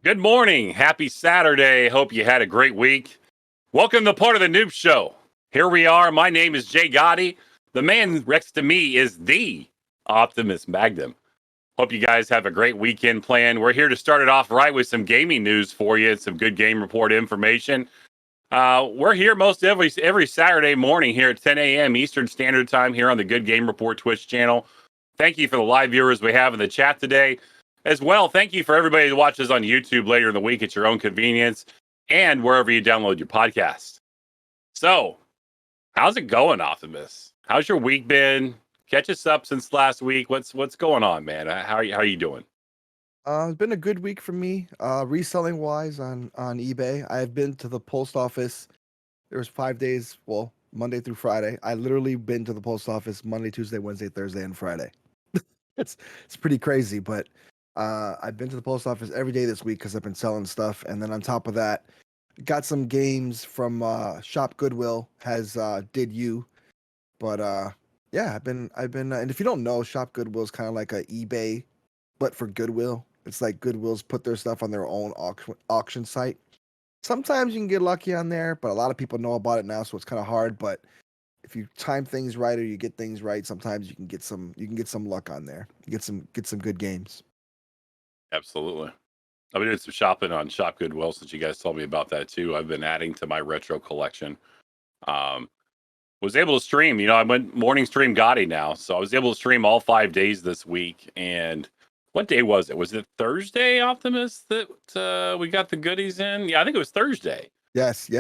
Good morning. Happy Saturday. Hope you had a great week. Welcome to part of the Noobs Show. Here we are. My name is Jay Gotti. The man next to me is the OptimusMagnum. Hope you guys have a great weekend planned. We're here to start it off right with some gaming news for you and some good game report information. We're here most every Saturday morning here at 10 a.m. Eastern Standard Time here on the Good Game Report Twitch channel. Thank you for the live viewers we have in the chat today. As well, thank you for everybody who watches on YouTube later in the week at your own convenience and wherever you download your podcast. So, how's it going, Optimus? How's your week been? Catch us up since last week. What's going on, man? How are you doing? It's been a good week for me, reselling wise on eBay. I've been to the post office. There was 5 days, well, Monday through Friday. I literally been to the post office Monday, Tuesday, Wednesday, Thursday, and Friday. it's pretty crazy, but I've been to the post office every day this week because I've been selling stuff. And then on top of that, got some games from Shop Goodwill has Did You, but yeah, I've been and if you don't know, Shop Goodwill is kind of like a eBay, but for Goodwill. It's like Goodwill's put their stuff on their own auction site. Sometimes you can get lucky on there, but a lot of people know about it now, so it's kind of hard. But if you time things right or you get things right, sometimes you can get some luck on there. You get some good games. Absolutely. I've been doing some shopping on Shop Goodwill since you guys told me about that too. I've been adding to my retro collection. Was able to stream. I went morning stream Gotti now, so I was able to stream all 5 days this week. And what day was it? Was it Thursday, Optimus, that we got the goodies in? Yeah, I think it was Thursday. Yes.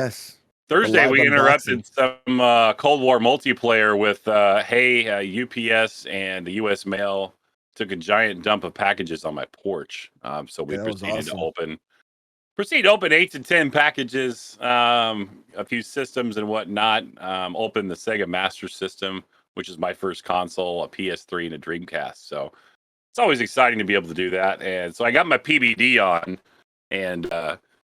Thursday, we interrupted some Cold War multiplayer with UPS and the U.S. Mail took a giant dump of packages on my porch. So we proceeded to open 8 to 10 packages, a few systems and whatnot. Opened the Sega Master System, which is my first console, a PS3 and a Dreamcast. So it's always exciting to be able to do that. And so I got my PBD on, and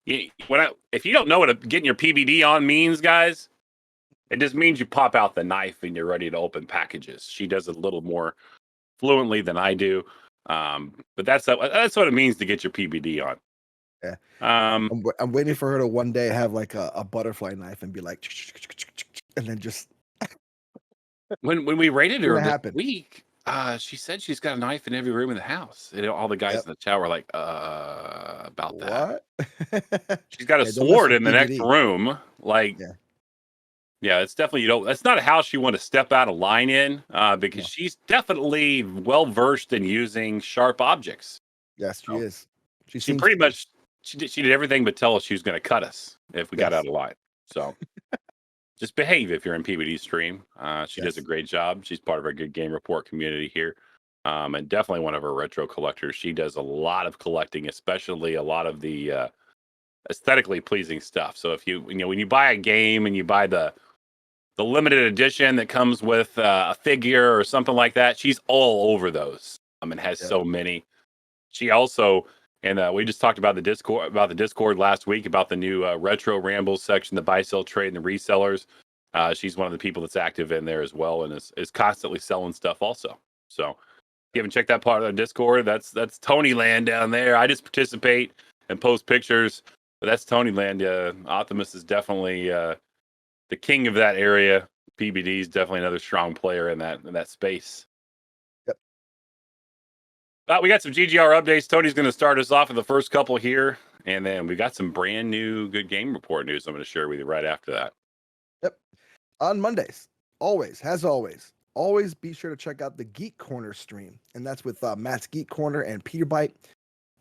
if you don't know what getting your PBD on means, guys, it just means you pop out the knife and you're ready to open packages. She does it a little more fluently than I do, but that's what it means to get your PBD on. Yeah. I'm waiting for her to one day have like a butterfly knife and be like, and then just when we rated her this week, she said she's got a knife in every room in the house. And all the guys in the chat were like, about that. What? She's got a sword in the next room. Like, yeah, it's definitely, that's not a house you want to step out of line in, because she's definitely well versed in using sharp objects. Yes, she is. She pretty much she did everything but tell us she was going to cut us if we got out of line. So just behave if you're in PBD stream. She does a great job. She's part of our Good Game Report community here, and definitely one of our retro collectors. She does a lot of collecting, especially a lot of the aesthetically pleasing stuff. So if when you buy a game and you buy the limited edition that comes with a figure or something like that, she's all over those. And has so many. She also, and we just talked about the Discord last week about the new retro rambles section, the buy, sell, trade, and the resellers. She's one of the people that's active in there as well, and is constantly selling stuff also. So if you haven't checked that part of the Discord, that's Tony Land down there. I just participate and post pictures, but that's Tony Land. Optimus is definitely the king of that area. PBD is definitely another strong player in that space. We got some GGR updates. Tony's going to start us off with the first couple here, and then we got some brand new Good Game Report news I'm going to share with you right after that. Yep. On Mondays, always be sure to check out the Geek Corner stream, and that's with Matt's Geek Corner and Peter Bite.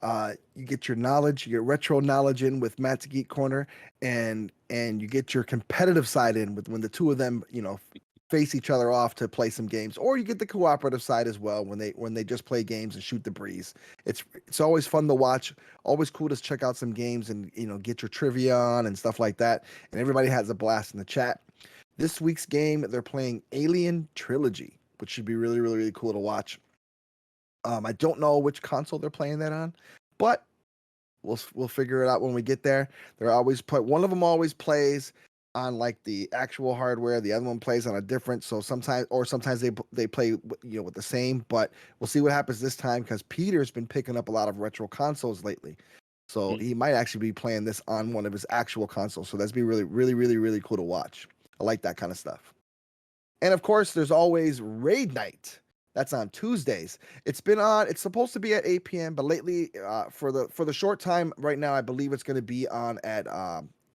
You get your knowledge, your retro knowledge in with Matt's Geek Corner, and you get your competitive side in with when the two of them, face each other off to play some games, or you get the cooperative side as well when they just play games and shoot the breeze. It's always fun to watch, always cool to check out some games and get your trivia on and stuff like that. And everybody has a blast in the chat. This week's game, they're playing Alien Trilogy, which should be really, really, really cool to watch. I don't know which console they're playing that on, but we'll figure it out when we get there. They're always one of them always plays on like the actual hardware, the other one plays on a different. So sometimes they play with the same. But we'll see what happens this time because Peter's been picking up a lot of retro consoles lately. So he might actually be playing this on one of his actual consoles. So that's be really, really, really, really cool to watch. I like that kind of stuff. And of course, there's always raid night. That's on Tuesdays. It's been on. It's supposed to be at 8 p.m. But lately, for the short time right now, I believe it's going to be on at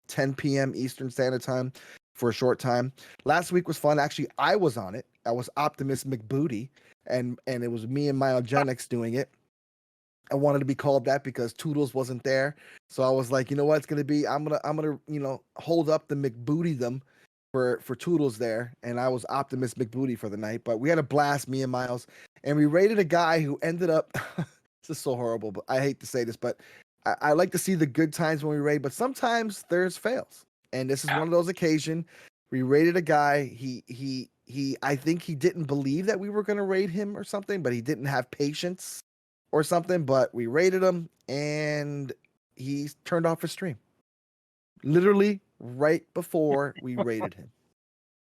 10 p.m. Eastern Standard Time for a short time. Last week was fun. Actually, I was on it. I was Optimus McBooty, and it was me and Myogenics doing it. I wanted to be called that because Toodles wasn't there. So I was like, you know what, it's gonna be. I'm gonna hold up the McBooty them for Toodles there, and I was Optimus McBooty for the night. But we had a blast, me and Miles, and we rated a guy who ended up. This is so horrible, but I hate to say this, but I like to see the good times when we raid, but sometimes there's fails, and this is one of those occasions. We rated a guy. He. I think he didn't believe that we were gonna raid him or something, but he didn't have patience or something, but we rated him and he turned off his stream. Literally right before we rated him.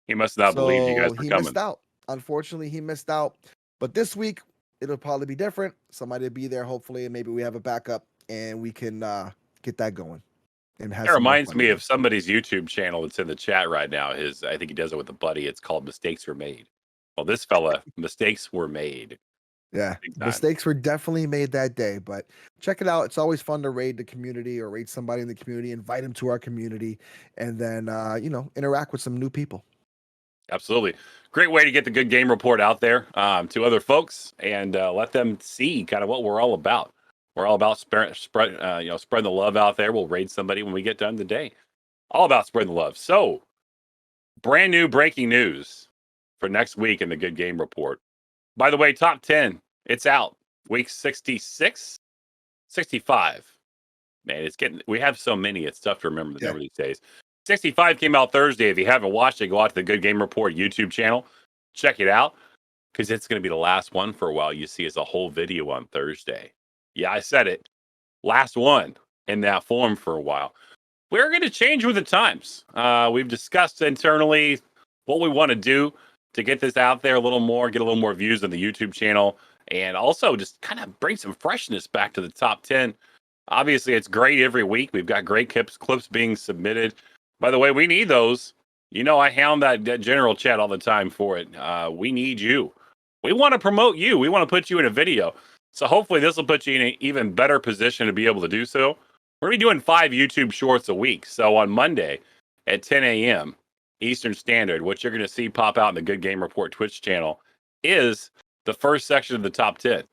He must not believe you guys were he coming. missed out. Unfortunately, he missed out. But this week, it'll probably be different. Somebody will be there, hopefully, and maybe we have a backup and we can get that going. And have That some more reminds fun me again. of somebody's YouTube channel that's in the chat right now. I think he does it with a buddy. It's called Mistakes Were Made. Well, this fella, mistakes were made. Yeah, Big time. mistakes were definitely made that day, but check it out. It's always fun to raid the community or raid somebody in the community, invite them to our community, and then interact with some new people. Absolutely. Great way to get the good game report out there to other folks and let them see kind of what we're all about. We're all about spreading the love out there. We'll raid somebody when we get done today. All about spreading the love. So, brand new breaking news for next week in the good game report. By the way, top 10, it's out. Week 66, 65. Man, we have so many, it's tough to remember the number these days. 65 came out Thursday. If you haven't watched it, go out to the Good Game Report YouTube channel. Check it out because it's going to be the last one for a while. You see as a whole video on Thursday. Yeah, I said it. Last one in that form for a while. We're going to change with the times. We've discussed internally what we want to do to get this out there a little more, get a little more views on the YouTube channel, and also just kind of bring some freshness back to the top 10. Obviously, it's great every week. We've got great clips being submitted. By the way, we need those. I hound that general chat all the time for it. We need you. We want to promote you. We want to put you in a video. So hopefully this will put you in an even better position to be able to do so. We're going to be doing 5 YouTube shorts a week. So on Monday at 10 a.m. Eastern Standard, what you're going to see pop out in the Good Game Report Twitch channel is the first section of the top 10.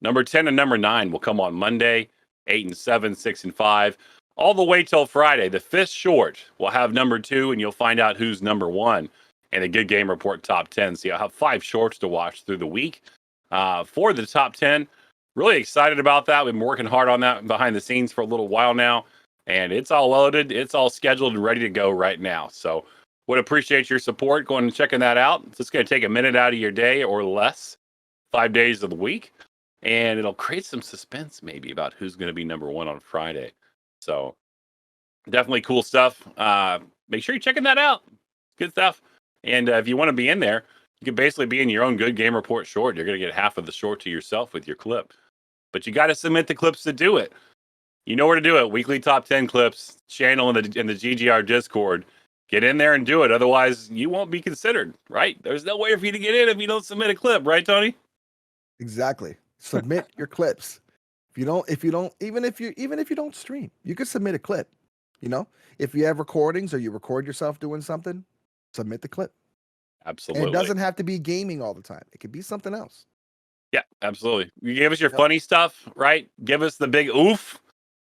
Number 10 and number 9 will come on Monday, 8 and 7, 6 and 5. All the way till Friday. The 5th short will have number 2, and you'll find out who's number 1 in the Good Game Report top 10. So you'll have 5 shorts to watch through the week for the top 10. Really excited about that. We've been working hard on that behind the scenes for a little while now, and it's all loaded. It's all scheduled and ready to go right now. So would appreciate your support going and checking that out. It's just going to take a minute out of your day or less, 5 days of the week, and it'll create some suspense maybe about who's going to be number 1 on Friday. So definitely cool stuff. Make sure you're checking that out. Good stuff. And if you want to be in there, you can basically be in your own Good Game Report short. You're going to get half of the short to yourself with your clip. But you got to submit the clips to do it. You know where to do it. Weekly top 10 clips, channel in the GGR Discord. Get in there and do it. Otherwise, you won't be considered, right? There's no way for you to get in if you don't submit a clip, right, Tony? Exactly. Submit your clips. Even if you don't stream, you could submit a clip. If you have recordings or you record yourself doing something, submit the clip. Absolutely. And it doesn't have to be gaming all the time. It could be something else. Yeah, absolutely. You give us your funny stuff, right? Give us the big oof.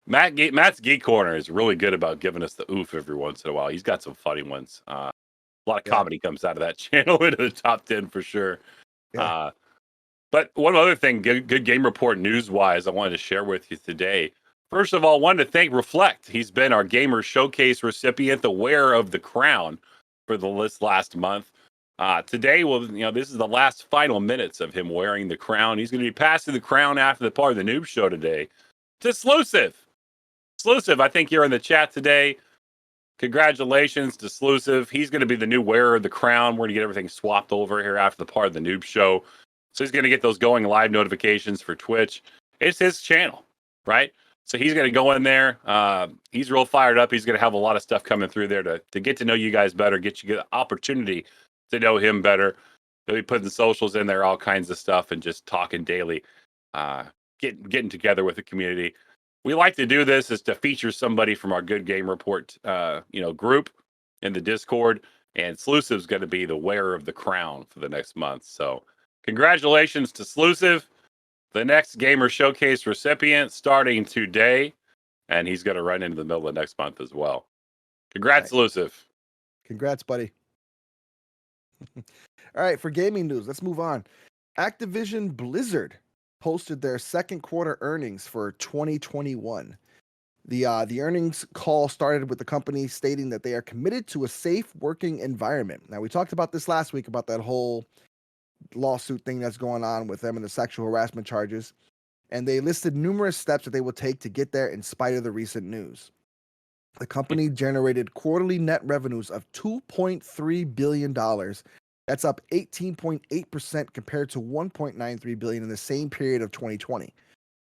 Matt's Geek Corner is really good about giving us the oof every once in a while. He's got some funny ones. A lot of comedy comes out of that channel into the top 10 for sure. Yeah. But one other thing, good Game Report news-wise, I wanted to share with you today. First of all, wanted to thank Reflect. He's been our Gamer Showcase recipient, the wearer of the crown for the list last month. Today, this is the last final minutes of him wearing the crown. He's going to be passing the crown after the part of the Noob Show today to Slusive. Slusive, I think you're in the chat today. Congratulations to Slusive. He's going to be the new wearer of the crown. We're going to get everything swapped over here after the part of the Noob Show. So he's going to get those going live notifications for Twitch. It's his channel, right? So he's going to go in there. He's real fired up. He's going to have a lot of stuff coming through there to get to know you guys better, get you the opportunity to know him better. He'll be putting socials in there, all kinds of stuff, and just talking daily, getting together with the community. We like to do this is to feature somebody from our Good Game Report, group in the Discord. And Slusive's going to be the wearer of the crown for the next month. So congratulations to Slusive, the next Gamer Showcase recipient starting today. And he's going to run into the middle of next month as well. Congrats, Right. Slusive. Congrats, buddy. All right, for gaming news, let's move on. Activision Blizzard posted their second quarter earnings for 2021. The earnings call started with the company stating that they are committed to a safe working environment. Now, we talked about this last week about that whole lawsuit thing that's going on with them and the sexual harassment charges. And they listed numerous steps that they will take to get there in spite of the recent news. The company generated quarterly net revenues of $2.3 billion. That's up 18.8% compared to $1.93 billion in the same period of 2020.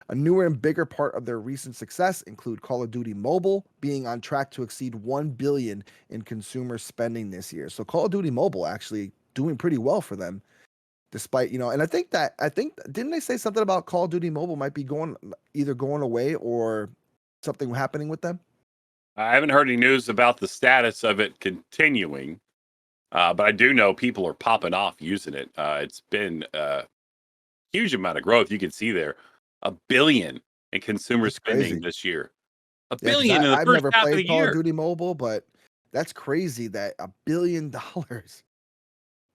A newer and bigger part of their recent success include Call of Duty Mobile being on track to exceed $1 billion in consumer spending this year. So Call of Duty Mobile actually doing pretty well for them, despite, and I think didn't they say something about Call of Duty Mobile might be either going away or something happening with them? I haven't heard any news about the status of it continuing, but I do know people are popping off using it. It's been a huge amount of growth. You can see there $1 billion in consumer That's spending crazy. this year. $1 Yeah, because billion in the I've first never half of played the Call of year. Duty Mobile, but that's crazy that $1 billion.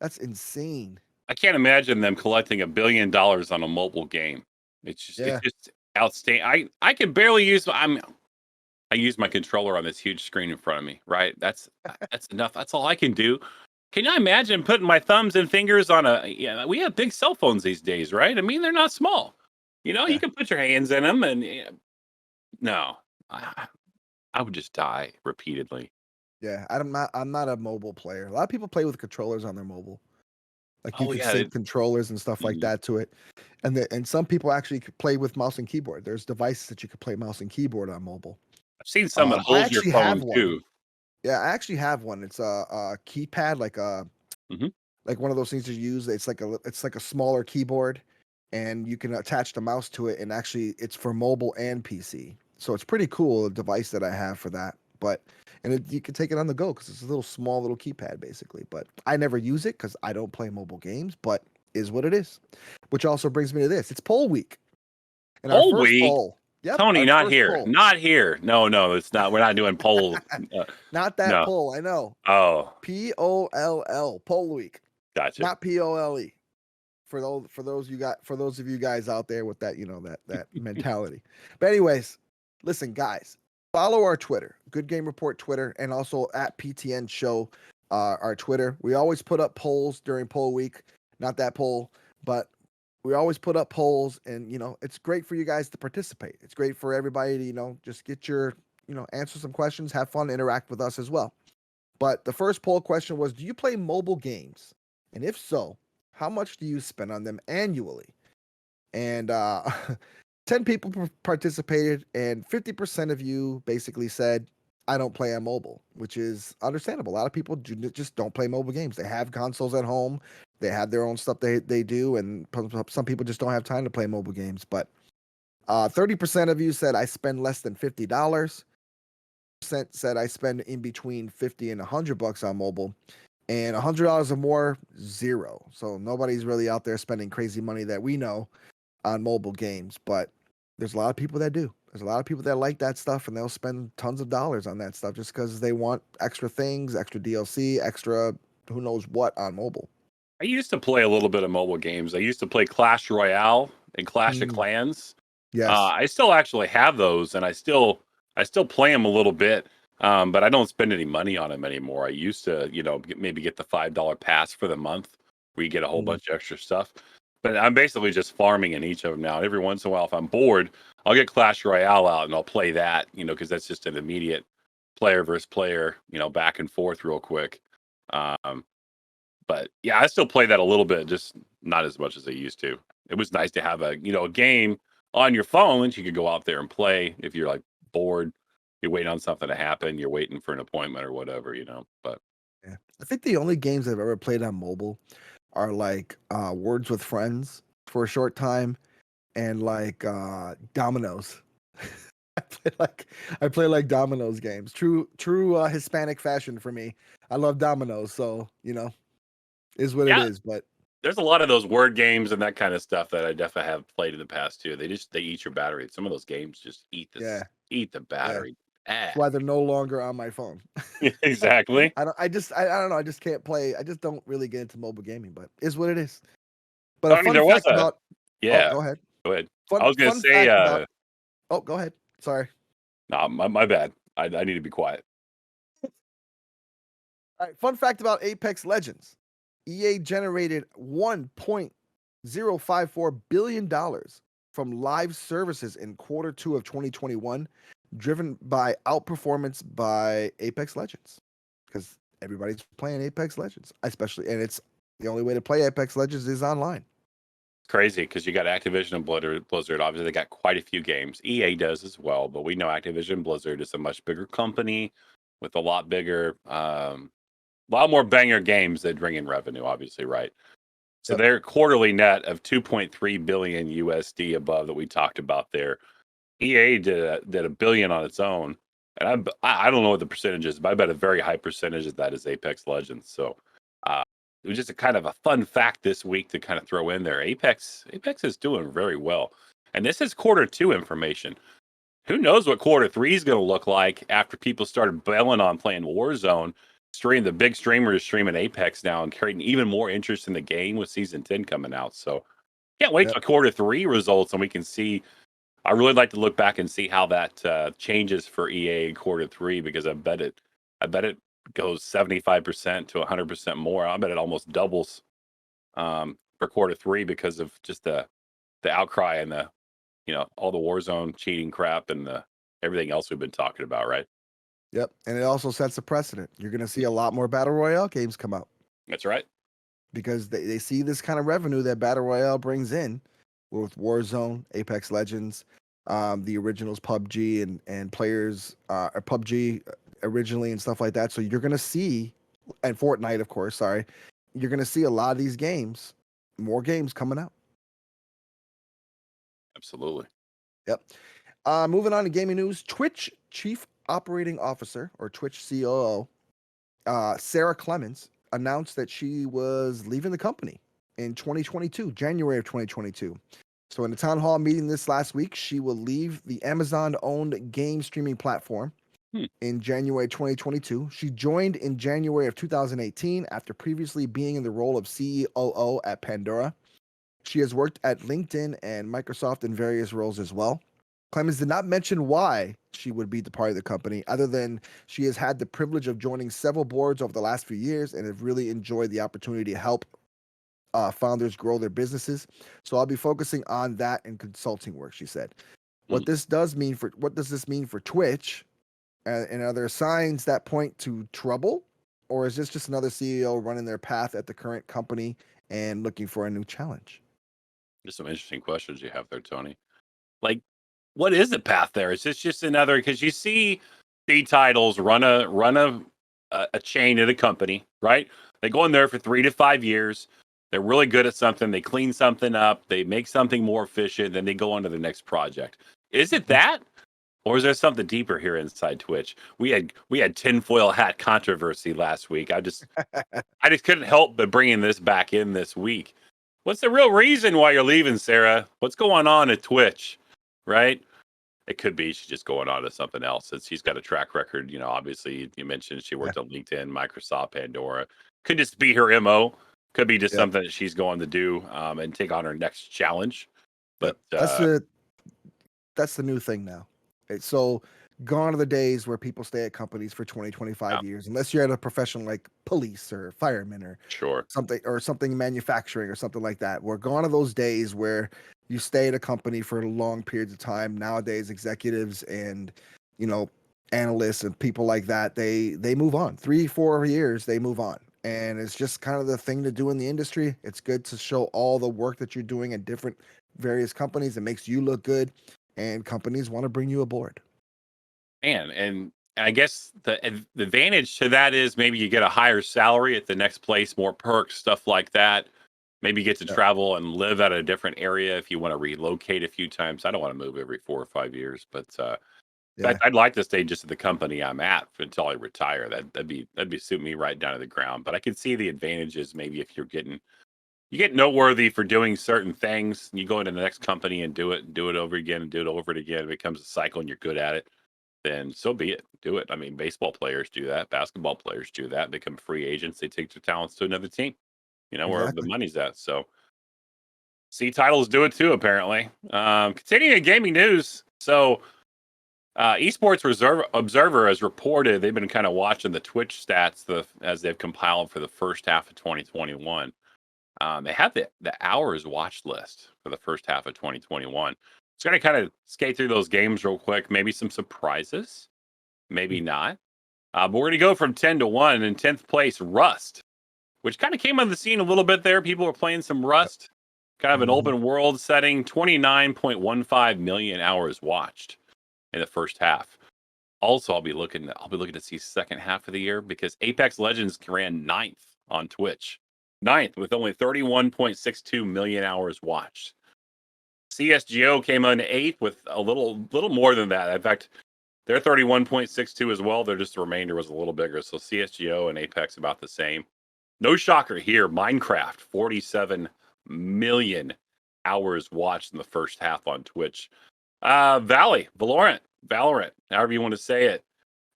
That's insane. I can't imagine them collecting $1 billion on a mobile game. It's Yeah. just outstanding. I can barely use. I use my controller on this huge screen in front of me. Right. That's enough. That's all I can do. Can you imagine putting my thumbs and fingers on a? Yeah, we have big cell phones these days, right? I mean, they're not small. Yeah. You can put your hands in them, and no, I would just die repeatedly. Yeah, I'm not a mobile player. A lot of people play with controllers on their mobile. Like you Oh can yeah, sync controllers and stuff like mhm. that to it. And some people actually could play with mouse and keyboard. There's devices that you could play mouse and keyboard on mobile. I've seen some that I hold your actually have phone one. too. Yeah, I actually have one. It's a keypad, Hmm. like one of those things you use. It's like a smaller keyboard, and you can attach the mouse to it. And actually, it's for mobile and PC. So it's pretty cool. A device that I have for that. You can take it on the go because it's a small little keypad basically. But I never use it because I don't play mobile games. But is what it is. Which also brings me to this. It's poll week, and our Poll first week, poll. Yep, Tony, our not first here, poll. not here. No, it's not. We're not doing polls. Not that No. poll. I know. Oh, POLL poll week, gotcha. not POLE. For those of you guys out there with that that mentality. But anyways, listen, guys, follow our Twitter, Good Game Report Twitter, and also at PTN Show, our Twitter. We always put up polls during poll week. Not that poll, but we always put up polls, and it's great for you guys to participate. It's great for everybody to just get your answer some questions, have fun, interact with us as well. But the first poll question was, do you play mobile games? And if so, how much do you spend on them annually? And 10 people participated, and 50% of you basically said, I don't play on mobile, which is understandable. A lot of people just don't play mobile games. They have consoles at home. They have their own stuff they do, and some people just don't have time to play mobile games. But 30% of you said, I spend less than $50. Said I spend in between 50 and $100 on mobile, and $100 or more, zero. So nobody's really out there spending crazy money that we know on mobile games, but there's a lot of people that do. There's a lot of people that like that stuff, and they'll spend tons of dollars on that stuff just because they want extra things, extra DLC, extra who knows what on mobile. I used to play a little bit of mobile games. I used to play Clash Royale and Clash of Clans. Yes. I still actually have those, and I still play them a little bit, but I don't spend any money on them anymore. I used to, maybe get the $5 pass for the month, where you get a whole bunch of extra stuff. But I'm basically just farming in each of them now. Every once in a while, if I'm bored, I'll get Clash Royale out and I'll play that, because that's just an immediate player versus player, back and forth real quick. But yeah, I still play that a little bit, just not as much as I used to. It was nice to have a game on your phones, you could go out there and play if you're like bored. You're waiting on something to happen. You're waiting for an appointment or whatever, But Yeah. I think the only games I've ever played on mobile are like Words with Friends for a short time and like Dominoes. I play like Dominoes games. True Hispanic fashion for me. I love Dominoes, so is what it yeah, is. But there's a lot of those word games and that kind of stuff that I definitely have played in the past too. They eat your battery. Some of those games just yeah, eat the yeah. battery. That's why they're no longer on my phone. Exactly. I don't know. I just can't play. I just don't really get into mobile gaming, but is what it is. But a I mean, fun there was fact a about oh, yeah. go ahead. Go ahead. I Fun was gonna fun say, fact about oh, go ahead. Sorry. no, my bad. I need to be quiet. All right, fun fact about Apex Legends. EA generated $1.054 billion from live services in quarter two of 2021, driven by outperformance by Apex Legends. Because everybody's playing Apex Legends, especially, and it's the only way to play Apex Legends is online. Crazy because you got Activision and Blizzard. Obviously, they got quite a few games. EA does as well, but we know Activision Blizzard is a much bigger company with a lot bigger, lot more banger games that bring in revenue. Obviously, right? So Yep. their quarterly net of 2.3 billion USD above that we talked about there. EA did a billion on its own, and I don't know what the percentage is, but I bet a very high percentage of that is Apex Legends. So it was just a kind of a fun fact this week to kind of throw in there. Apex is doing very well, and this is quarter two information. Who knows what quarter three is going to look like after people started bailing on playing Warzone? The big streamers streaming Apex now and creating even more interest in the game with season 10 coming out. So can't wait Yep. till quarter three results and we can see. I really like to look back and see how that changes for EA in quarter three because I bet it goes 75% to 100% more. I bet it almost doubles for quarter three because of just the outcry and the all the Warzone cheating crap and the everything else we've been talking about, right? Yep. And it also sets a precedent. You're going to see a lot more Battle Royale games come out That's right. because they see this kind of revenue that Battle Royale brings in with Warzone, Apex Legends, the originals PUBG and players or PUBG originally and stuff like that. So you're gonna see, and Fortnite, of course. Sorry, you're gonna see a lot of these games, more games coming out. Absolutely. Yep. Moving on to gaming news. Twitch Chief Operating Officer or Twitch COO, Sarah Clemens announced that she was leaving the company in 2022, January of 2022. So in a town hall meeting this last week, she will leave the Amazon-owned game streaming platform in January 2022. She joined in January of 2018 after previously being in the role of COO at Pandora. She has worked at LinkedIn and Microsoft in various roles as well. Clemens did not mention why she would be departing the company, other than she has had the privilege of joining several boards over the last few years and have really enjoyed the opportunity to help founders grow their businesses. So I'll be focusing on that and consulting work, she said. What does this mean for Twitch? And are there signs that point to trouble? Or is this just another CEO running their path at the current company and looking for a new challenge? Just some interesting questions you have there, Tony. Like, what is the path there? Is this just another because you see C titles run a chain at a company, right? They go in there for 3 to 5 years. They're really good at something. They clean something up. They make something more efficient. Then they go on to the next project. Is it that? Or is there something deeper here inside Twitch? We had tinfoil hat controversy last week. I just couldn't help but bringing this back in this week. What's the real reason why you're leaving, Sarah? What's going on at Twitch? Right? It could be she's just going on to something else. Since she's got a track record, obviously you mentioned she Yeah. worked on LinkedIn, Microsoft, Pandora. Could just be her MO. Could be just Yep. something that she's going to do and take on her next challenge. But Yep. That's the new thing now. So gone are the days where people stay at companies for 20, 25 yeah, years, unless you're at a profession like police or firemen sure. or something manufacturing or something like that. We're gone are those days where you stay at a company for long periods of time. Nowadays, executives and you know analysts and people like that they move on. 3, 4 years they move on, and it's just kind of the thing to do in the industry. It's good to show all the work that you're doing at different various companies. It makes you look good, and companies want to bring you aboard. And I guess the advantage to that is maybe you get a higher salary at the next place, more perks, stuff like that. Maybe you get to Yeah. travel and live at a different area if you want to relocate a few times. I don't want to move every 4 or 5 years, but in Yeah, fact, I'd like to stay just at the company I'm at until I retire. That'd be suit me right down to the ground. But I can see the advantages. Maybe if you get noteworthy for doing certain things, and you go into the next company and do it over again, and do it over it again. It becomes a cycle, and you're good at it. Then so be it. Do it. I mean, baseball players do that. Basketball players do that. Become free agents. They take their talents to another team. Where the exactly. money's at. So see titles do it too. Apparently. Continuing gaming news. So Esports Observer has reported they've been kind of watching the Twitch stats as they've compiled for the first half of 2021. They have the hours watched list for the first half of 2021. So going to kind of skate through those games real quick. Maybe some surprises, maybe not. But we're going to go from 10 to 1. In 10th place, Rust, which kind of came on the scene a little bit there. People were playing some Rust, kind of an Mhm. open world setting. 29.15 million hours watched in the first half. Also, I'll be looking to see second half of the year because Apex Legends ran ninth on Twitch. Ninth with only 31.62 million hours watched. CSGO came on eighth with a little more than that. In fact, they're 31.62 as well. They're just the remainder was a little bigger. So CSGO and Apex about the same. No shocker here. Minecraft, 47 million hours watched in the first half on Twitch. Valorant, however you want to say it.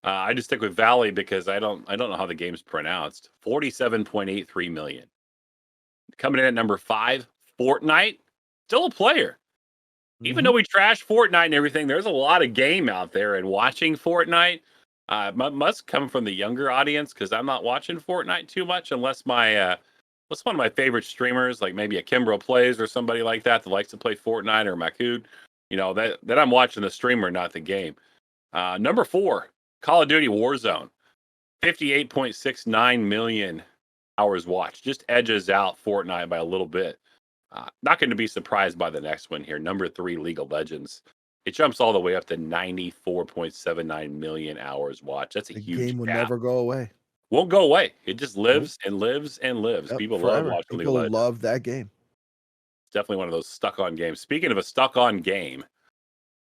I just stick with Valley because I don't know how the game's pronounced. 47.83 million. Coming in at number 5, Fortnite, still a player. Even though Mhm. we trash Fortnite and everything, there's a lot of game out there, and watching Fortnite must come from the younger audience because I'm not watching Fortnite too much unless what's one of my favorite streamers, like maybe a Kimbro Plays or somebody like that likes to play Fortnite or Makud. That I'm watching the streamer, not the game. Number 4, Call of Duty Warzone, 58.69 million hours watched. Just edges out Fortnite by a little bit. Not going to be surprised by the next one here. Number 3, League of Legends. It jumps all the way up to 94.79 million hours watched. That's a The huge game will gap. never go away. Won't go away. It just Nope. lives and lives and lives. Yep, People love forever. watching League of People Legends. love that game. It's definitely one of those stuck on games. Speaking of a stuck on game,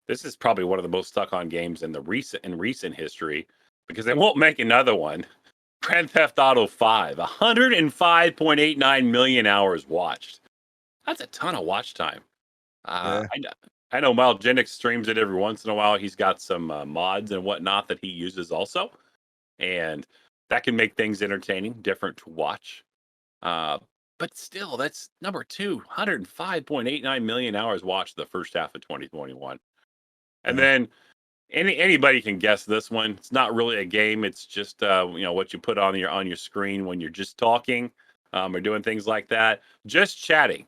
this is probably one of the most stuck on games in recent history because they won't make another one. Grand Theft Auto 5, 105.89 million hours watched. That's a ton of watch time. Yeah. I know Mild Genix streams it every once in a while. He's got some mods and whatnot that he uses also, and that can make things entertaining, different to watch. Uh, but still, that's number 2, 105.89 million hours watched the first half of 2021. And Yeah. then anybody can guess this one. It's not really a game. It's just what you put on your screen when you're just talking or doing things like that. Just chatting.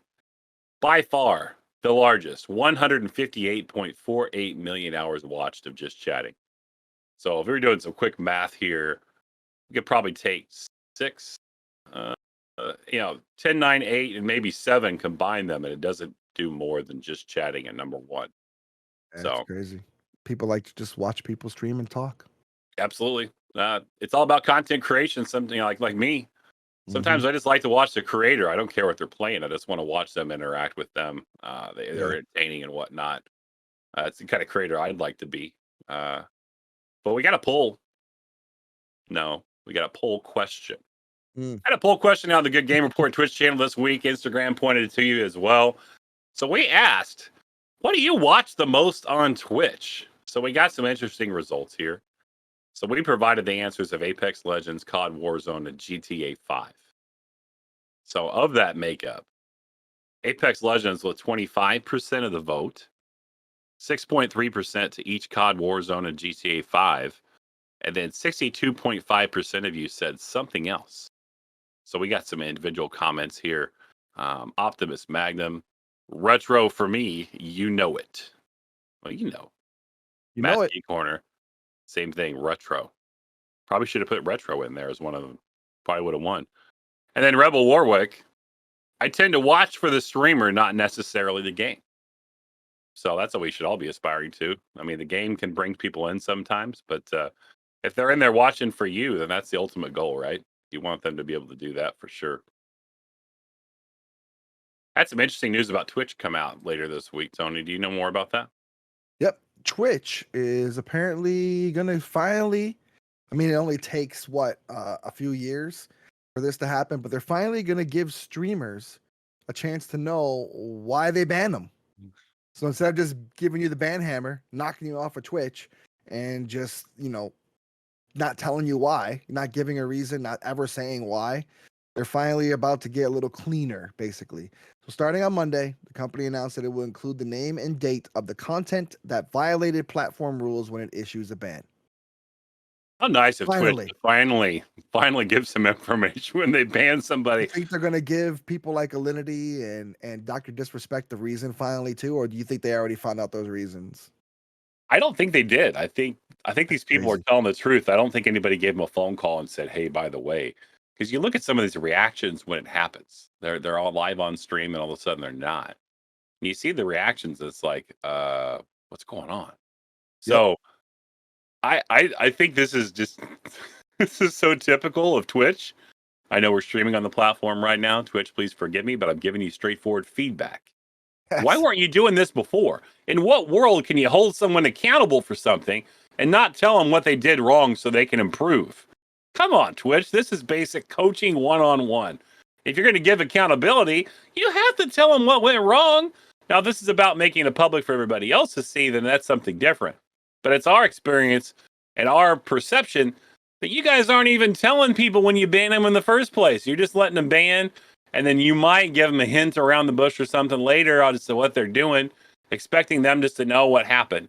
By far the largest, 158.48 million hours watched of just chatting. So if we were doing some quick math here, we could probably take 6, 10, 9, 8, and maybe 7, combine them, and it doesn't do more than just chatting at number 1. That's So crazy. People like to just watch people stream and talk. absolutely, it's all about content creation. Something like me. Sometimes Mhm. I just like to watch the creator. I don't care what they're playing. I just want to watch them interact with them. They're Yeah. entertaining and whatnot. It's the kind of creator I'd like to be. Uh, but we got a poll. No, we got a poll question. Mm. I had a poll question on the Good Game Report Twitch channel this week. Instagram pointed it to you as well. So we asked, what do you watch the most on Twitch? So we got some interesting results here. So we provided the answers of Apex Legends, COD Warzone, and GTA 5. So of that makeup, Apex Legends with 25% of the vote, 6.3% to each COD Warzone and GTA 5, and then 62.5% of you said something else. So we got some individual comments here. OptimusMagnum, retro for me, you know it. Well, you know. You know Matt's it. Geek Corner, same thing, retro. Probably should have put retro in there as one of probably would have won. And then Rebel Warwick, I tend to watch for the streamer, not necessarily the game. So that's what we should all be aspiring to. I mean, the game can bring people in sometimes, but if they're in there watching for you, then that's the ultimate goal, right? You want them to be able to do that for sure. Had some interesting news about Twitch come out later this week, Tony. Do you know more about that? Yep. Twitch is apparently going to finally, I mean, it only takes a few years for this to happen, but they're finally going to give streamers a chance to know why they ban them. So instead of just giving you the ban hammer, knocking you off of Twitch, and just, not telling you why, not giving a reason, not ever saying why, they're finally about to get a little cleaner, basically. So starting on Monday, the company announced that it will include the name and date of the content that violated platform rules when it issues a ban. How nice of Finally. Twitch to finally give some information when they ban somebody. You think they're going to give people like Alinity and Dr. Disrespect the reason finally too, or do you think they already found out those reasons? I don't think they did. I think these people crazy. are telling the truth. I don't think anybody gave them a phone call and said, "Hey, by the way," because you look at some of these reactions when it happens. They're all live on stream, and all of a sudden they're not. And you see the reactions. It's like, what's going on? So I think this is just this is so typical of Twitch. I know we're streaming on the platform right now. Twitch, please forgive me, but I'm giving you straightforward feedback. Why weren't you doing this before? In what world can you hold someone accountable for something and not tell them what they did wrong so they can improve? Come on, Twitch. This is basic coaching one-on-one. If you're going to give accountability, you have to tell them what went wrong. Now, this is about making it public for everybody else to see, then that's something different. But it's our experience and our perception that you guys aren't even telling people when you ban them in the first place. You're just letting them ban, and then you might give them a hint around the bush or something later as to what they're doing, expecting them just to know what happened.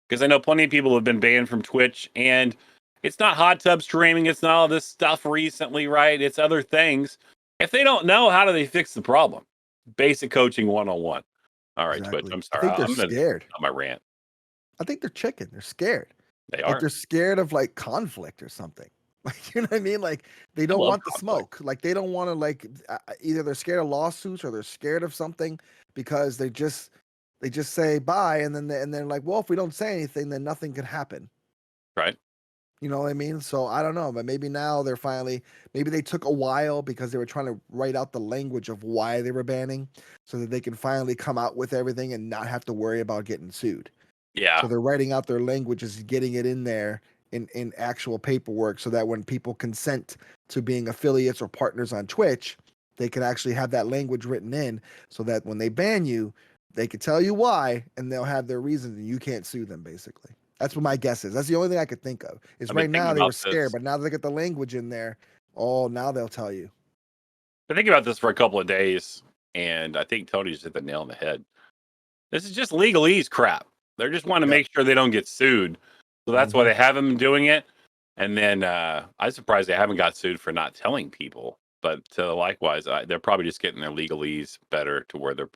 Because I know plenty of people have been banned from Twitch, and it's not hot tub streaming. It's not all this stuff recently, right? It's other things. If they don't know, how do they fix the problem? Basic coaching one-on-one. All right, Exactly. Twitch, I'm I sorry. think they're I'm going to scared. on my rant. I think they're chicken. They're scared. They Like are. they're scared of like conflict or something. Like, you know what I mean? Like they don't love want the conflict. smoke. Like they don't want to either they're scared of lawsuits or they're scared of something because they just say bye and then they're like, well, if we don't say anything, then nothing can happen. Right. You know what I mean? So I don't know, but maybe now maybe they took a while because they were trying to write out the language of why they were banning so that they can finally come out with everything and not have to worry about getting sued. Yeah. So they're writing out their languages, getting it in there in actual paperwork so that when people consent to being affiliates or partners on Twitch, they can actually have that language written in so that when they ban you, they can tell you why and they'll have their reasons and you can't sue them, basically. That's what my guess is. That's the only thing I could think of. Is I've been right now thinking they were about scared, this. but now they get the language in there. Oh, now they'll tell you. Been thinking about this for a couple of days, and I think Tony just hit the nail on the head. This is just legalese crap. They just want to make sure they don't get sued. So that's why they have them doing it. And then I'm surprised they haven't got sued for not telling people. But likewise, they're probably just getting their legalese better to where they're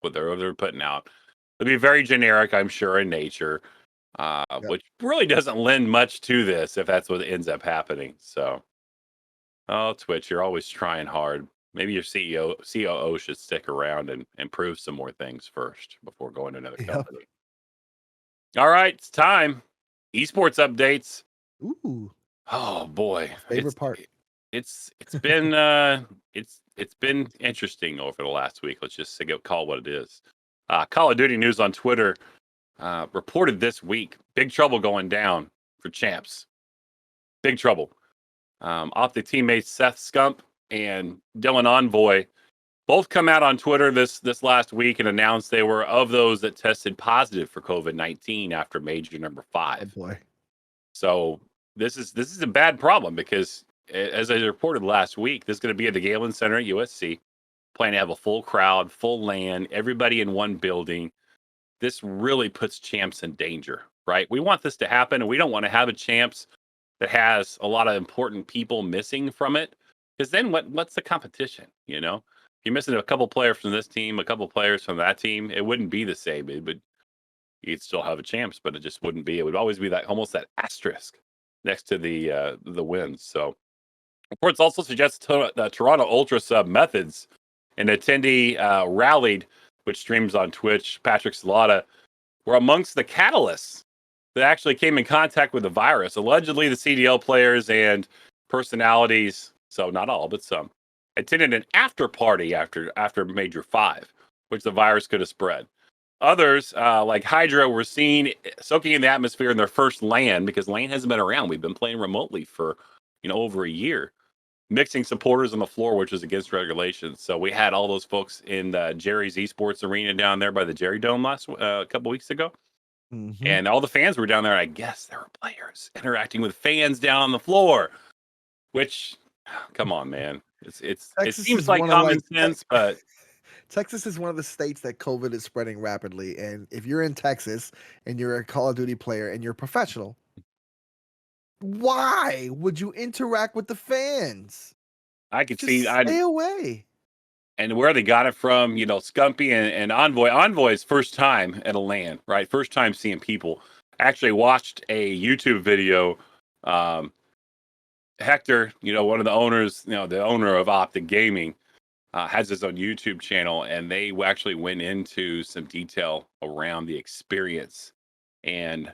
putting out. It'll be very generic, I'm sure, in nature, which really doesn't lend much to this if that's what ends up happening. So, oh, Twitch, you're always trying hard. Maybe your COO should stick around and prove some more things first before going to another company. All right, it's time. Esports updates. Ooh. Oh boy, Favorite part. It's been it's been interesting over the last week. Let's just call it what it is. Call of Duty News on Twitter reported this week big trouble going down for champs. Big trouble. Optic teammates Seth Scump and Dylan Envoy both come out on Twitter this last week and announced they were of those that tested positive for COVID-19 after major number 5. Oh boy. So this is a bad problem because, as I reported last week, this is going to be at the Galen Center at USC. Plan to have a full crowd, full LAN, everybody in one building. This really puts champs in danger, right? We want this to happen, and we don't want to have a champs that has a lot of important people missing from it. Because then what's the competition? You know, if you're missing a couple players from this team, a couple players from that team, it wouldn't be the same. You'd still have a champs, but it just wouldn't be. It would always be that almost that asterisk next to the wins. So Reports also suggest the Toronto Ultra Sub Methods, an attendee rallied, which streams on Twitch, Patrick Salata, were amongst the catalysts that actually came in contact with the virus. Allegedly, the CDL players and personalities, so not all, but some, attended an after party after Major 5, which the virus could have spread. Others, like Hydra, were seen soaking in the atmosphere in their first LAN, because LAN hasn't been around. We've been playing remotely for over a year, mixing supporters on the floor, which is against regulations. So we had all those folks in Jerry's Esports Arena down there by the Jerry Dome last a couple weeks ago. Mm-hmm. And all the fans were down there. I guess there were players interacting with fans down on the floor, which, come on, man. It seems like common sense, but Texas is one of the states that COVID is spreading rapidly. And if you're in Texas and you're a Call of Duty player and you're professional, why would you interact with the fans? I could Just see stay away. and where they got it from, Scumpy and Envoy. Envoy's first time at a LAN, right? First time seeing people. Actually watched a YouTube video. Hector, one of the owners, the owner of Optic Gaming, has his own YouTube channel, and they actually went into some detail around the experience. And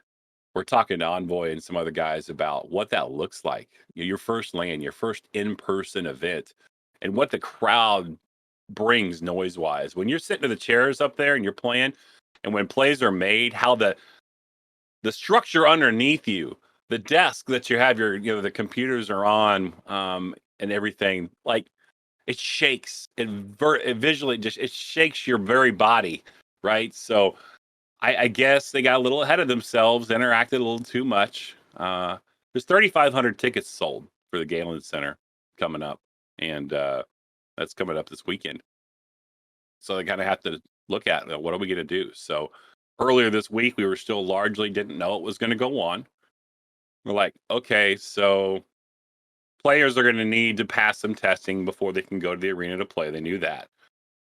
we're talking to Envoy and some other guys about what that looks like. Your first LAN, your first in-person event, and what the crowd brings noise-wise. When you're sitting in the chairs up there and you're playing, and when plays are made, how the structure underneath you, the desk that you have the computers are on, and everything, like, it shakes. It visually it shakes your very body, right? So I guess they got a little ahead of themselves, interacted a little too much. There's 3,500 tickets sold for the Galen Center coming up, and that's coming up this weekend. So they kind of have to look at what are we going to do. So earlier this week, we were still largely didn't know it was going to go on. We're like, okay, so players are going to need to pass some testing before they can go to the arena to play. They knew that.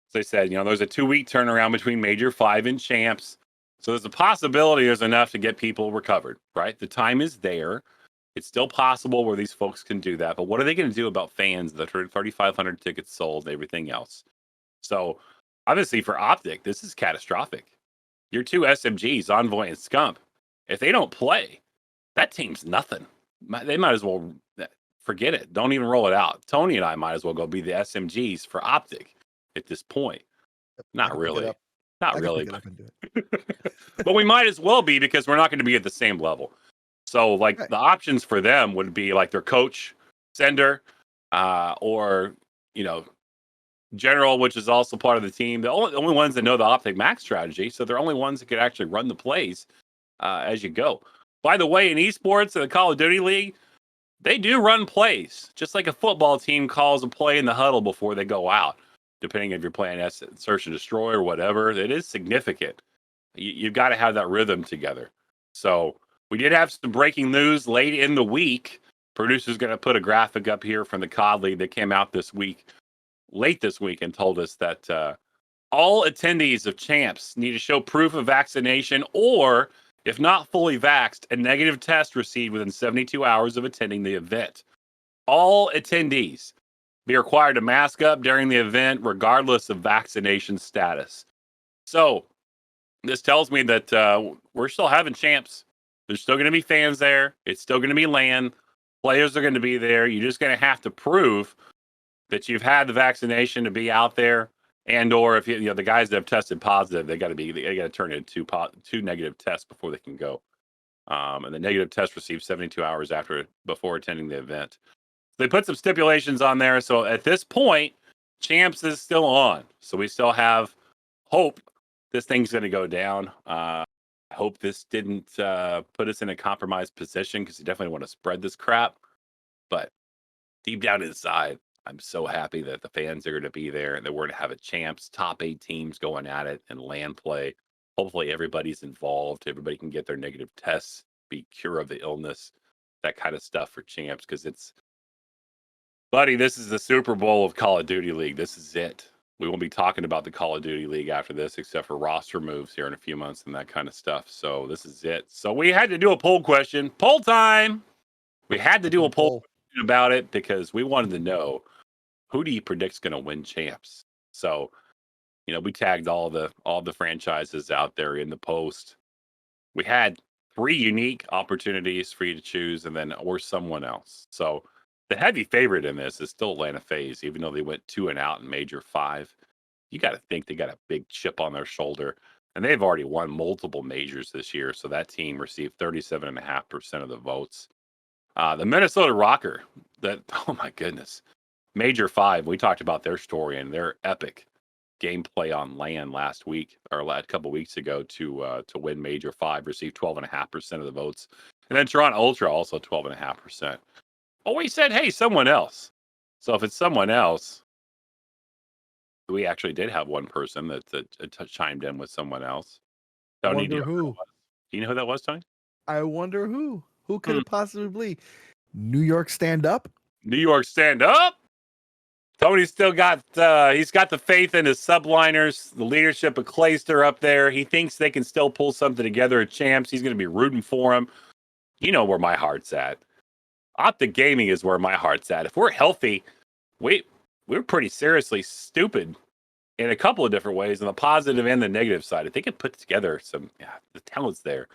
So they said, there's a 2-week turnaround between Major 5 and Champs. So there's a possibility there's enough to get people recovered, right? The time is there. It's still possible where these folks can do that. But what are they going to do about fans that heard 3,500 tickets sold and everything else? So obviously for Optic, this is catastrophic. Your two SMGs, Envoy and Scump, if they don't play, that team's nothing. They might as well forget it. Don't even roll it out. Tony and I might as well go be the SMGs for Optic at this point. Not really. Not really. But we might as well be, because we're not going to be at the same level. So, like, the options for them would be like their coach, Sender, or, General, which is also part of the team. The only ones that know the Optic Max strategy. So they're only ones that could actually run the plays as you go. By the way, in esports and the Call of Duty League, they do run plays, just like a football team calls a play in the huddle before they go out, depending if you're playing Search and Destroy or whatever. It is significant. You've got to have that rhythm together. So we did have some breaking news late in the week. Producer's going to put a graphic up here from the COD League that came out late this week, and told us that all attendees of Champs need to show proof of vaccination, or, if not fully vaxxed, a negative test received within 72 hours of attending the event. All attendees be required to mask up during the event, regardless of vaccination status. So this tells me that we're still having Champs. There's still going to be fans there. It's still going to be LAN. Players are going to be there. You're just going to have to prove that you've had the vaccination to be out there, and or if the guys that have tested positive, they got to turn in two negative tests before they can go. And the negative test received 72 hours before attending the event. They put some stipulations on there. So at this point, Champs is still on. So we still have hope this thing's going to go down. I hope this didn't put us in a compromised position, because you definitely want to spread this crap. But deep down inside, I'm so happy that the fans are going to be there, and that we're going to have a Champs, top 8 teams going at it, and LAN play. Hopefully everybody's involved. Everybody can get their negative tests, be cure of the illness, that kind of stuff for Champs. Because buddy, this is the Super Bowl of Call of Duty League. This is it. We won't be talking about the Call of Duty League after this, except for roster moves here in a few months and that kind of stuff. So this is it. So we had to do a poll question. Poll time! We had to do a poll. about it because we wanted to know who do you predict's going to win champs. So we tagged all the franchises out there in the post. We had 3 unique opportunities for you to choose, and then or someone else. So the heavy favorite in this is still Atlanta FaZe, even though they went 2 and out in Major 5. You got to think they got a big chip on their shoulder, and they've already won multiple majors this year. So that team received 37.5% of the votes. The Minnesota Rocker, oh my goodness, Major 5. We talked about their story and their epic gameplay on LAN last week or a couple weeks ago to win Major 5, received 12.5% of the votes, and then Toronto Ultra also 12.5%. Well, we said, hey, someone else. So if it's someone else, we actually did have one person that chimed in with someone else. Tony, do Wonder who? you know who that was, Tony? I wonder who. Who could it possibly be? New York Stand Up? New York Stand Up. Tony's still got he's got the faith in his subliners, the leadership of Clayster up there. He thinks they can still pull something together at champs. He's going to be rooting for him. You know where my heart's at. Optic Gaming is where my heart's at. If we're healthy, we're pretty seriously stupid in a couple of different ways, on the positive and the negative side. If they could put together the talent's there.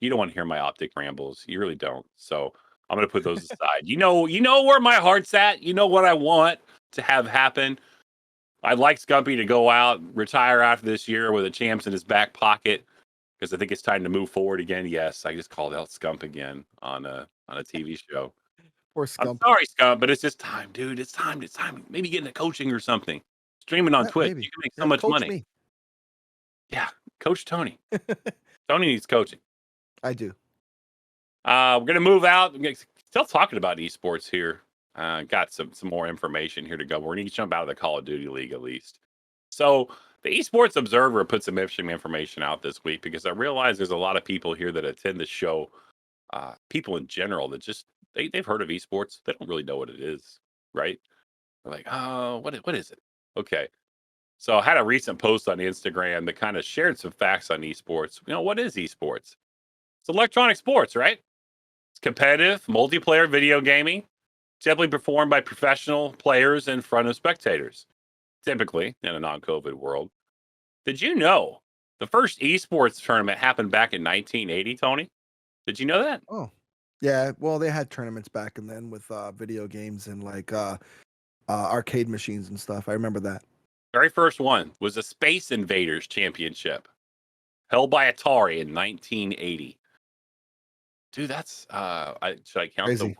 You don't want to hear my Optic rambles. You really don't. So I'm going to put those aside. You know where my heart's at. You know what I want to have happen. I'd like Scumpy to go out, retire after this year with a champs in his back pocket, because I think it's time to move forward again. Yes, I just called out Scump again on a TV show. Or Scump. I'm sorry, Scump, but it's just time, dude. It's time. Maybe get into coaching or something. Streaming on Twitch. Maybe. You can make so much money. Me. Yeah, coach Tony. Tony needs coaching. I do. We're gonna move out. Still talking about esports here. Got some more information here to go. We're gonna jump out of the Call of Duty League at least. So the Esports Observer put some interesting information out this week because I realize there's a lot of people here that attend the show. People in general that just they've heard of esports. They don't really know what it is, right? They're like, oh, what is it? Okay. So I had a recent post on Instagram that kind of shared some facts on esports. What is esports? It's electronic sports, right? It's competitive, multiplayer video gaming, typically performed by professional players in front of spectators, typically in a non-COVID world. Did you know the first esports tournament happened back in 1980, Tony? Did you know that? Oh, yeah. Well, they had tournaments back and then with video games and like arcade machines and stuff. I remember that. Very first one was a Space Invaders Championship held by Atari in 1980. Dude, that's should I count Crazy.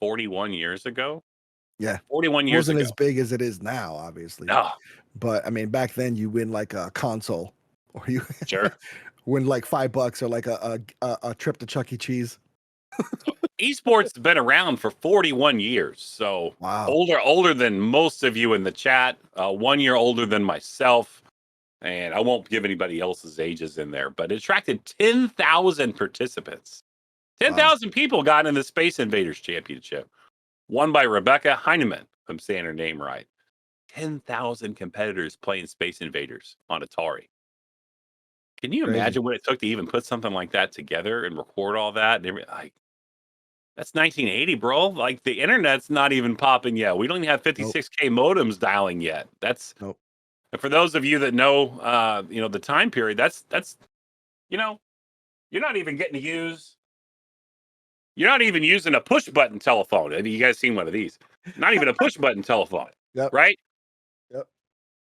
41 years ago? Yeah. 41 It years wasn't ago. as big as it is now, obviously. No. But I mean, back then you win like a console, or you Sure. win like $5 or like a trip to Chuck E. Cheese. Esports has been around for 41 years. So Wow. older than most of you in the chat, 1 year older than myself. And I won't give anybody else's ages in there, but it attracted 10,000 participants. 10,000 people got in the Space Invaders Championship, won by Rebecca Heinemann, if I'm saying her name right. 10,000 competitors playing Space Invaders on Atari. Can you imagine what it took to even put something like that together and record all that? And like, that's 1980, bro. Like the internet's not even popping yet. We don't even have 56K modems dialing yet. That's And for those of you that know, the time period, that's you're not even getting to use. You're not even using a push button telephone. Have you guys seen one of these? Not even a push button telephone. Yep. Right? Yep.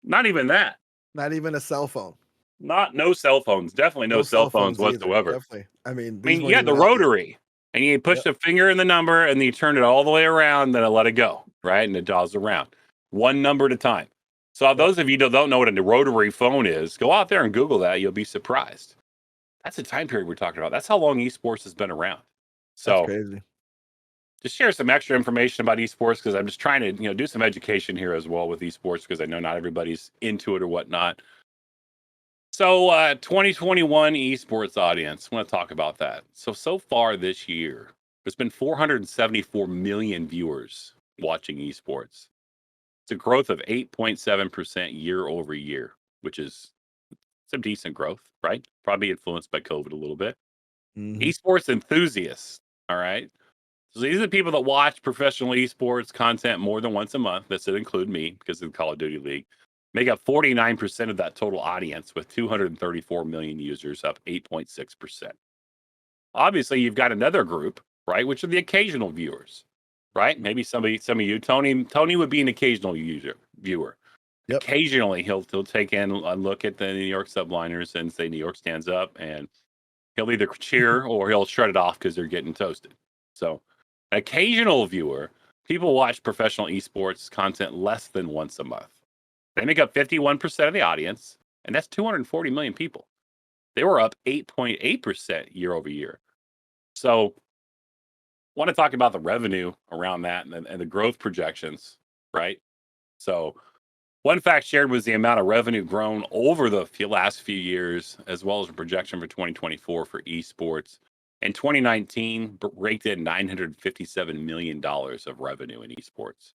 Not even that. Not even a cell phone. No cell phones. Definitely no cell phones whatsoever. Definitely. I mean, you had the rotary, and you push the finger in the number, and then you turn it all the way around, then I let it go, right? And it draws around. One number at a time. So those of you that don't know what a rotary phone is, go out there and Google that. You'll be surprised. That's the time period we're talking about. That's how long esports has been around. So that's crazy. Just share some extra information about esports because I'm just trying to do some education here as well with esports because I know not everybody's into it or whatnot. So 2021 esports audience, I want to talk about that. So far this year, there's been 474 million viewers watching esports. It's a growth of 8.7% year over year, which is some decent growth, right? Probably influenced by COVID a little bit. Mm-hmm. Esports enthusiasts, all right? So these are the people that watch professional esports content more than once a month. This would include me because of the Call of Duty League. Make up 49% of that total audience with 234 million users, up 8.6%. Obviously, you've got another group, right, which are the occasional viewers, right? Maybe some of you, Tony would be an occasional viewer. Yep. Occasionally, he'll take in a look at the New York subliners and say New York stands up, and he'll either cheer or he'll shut it off because they're getting toasted. So, occasional viewer, people watch professional esports content less than once a month. They make up 51% of the audience, and that's 240 million people. They were up 8.8% year over year. So, want to talk about the revenue around that and the growth projections, right? So, one fact shared was the amount of revenue grown over the last few years, as well as a projection for 2024 for esports. In 2019, raked in $957 million of revenue in esports.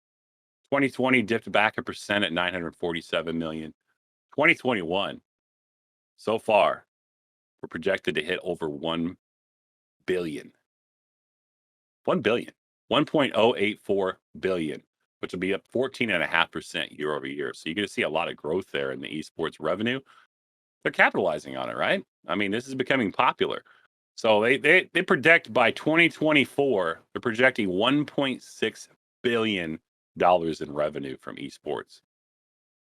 2020 dipped back 1% at 947 million. 2021, so far, we're projected to hit over 1 billion. 1 billion. 1.084 billion, which will be up 14.5% year over year. So you're going to see a lot of growth there in the esports revenue. They're capitalizing on it, right? I mean, this is becoming popular. So they predict by 2024, they're projecting $1.6 billion in revenue from esports.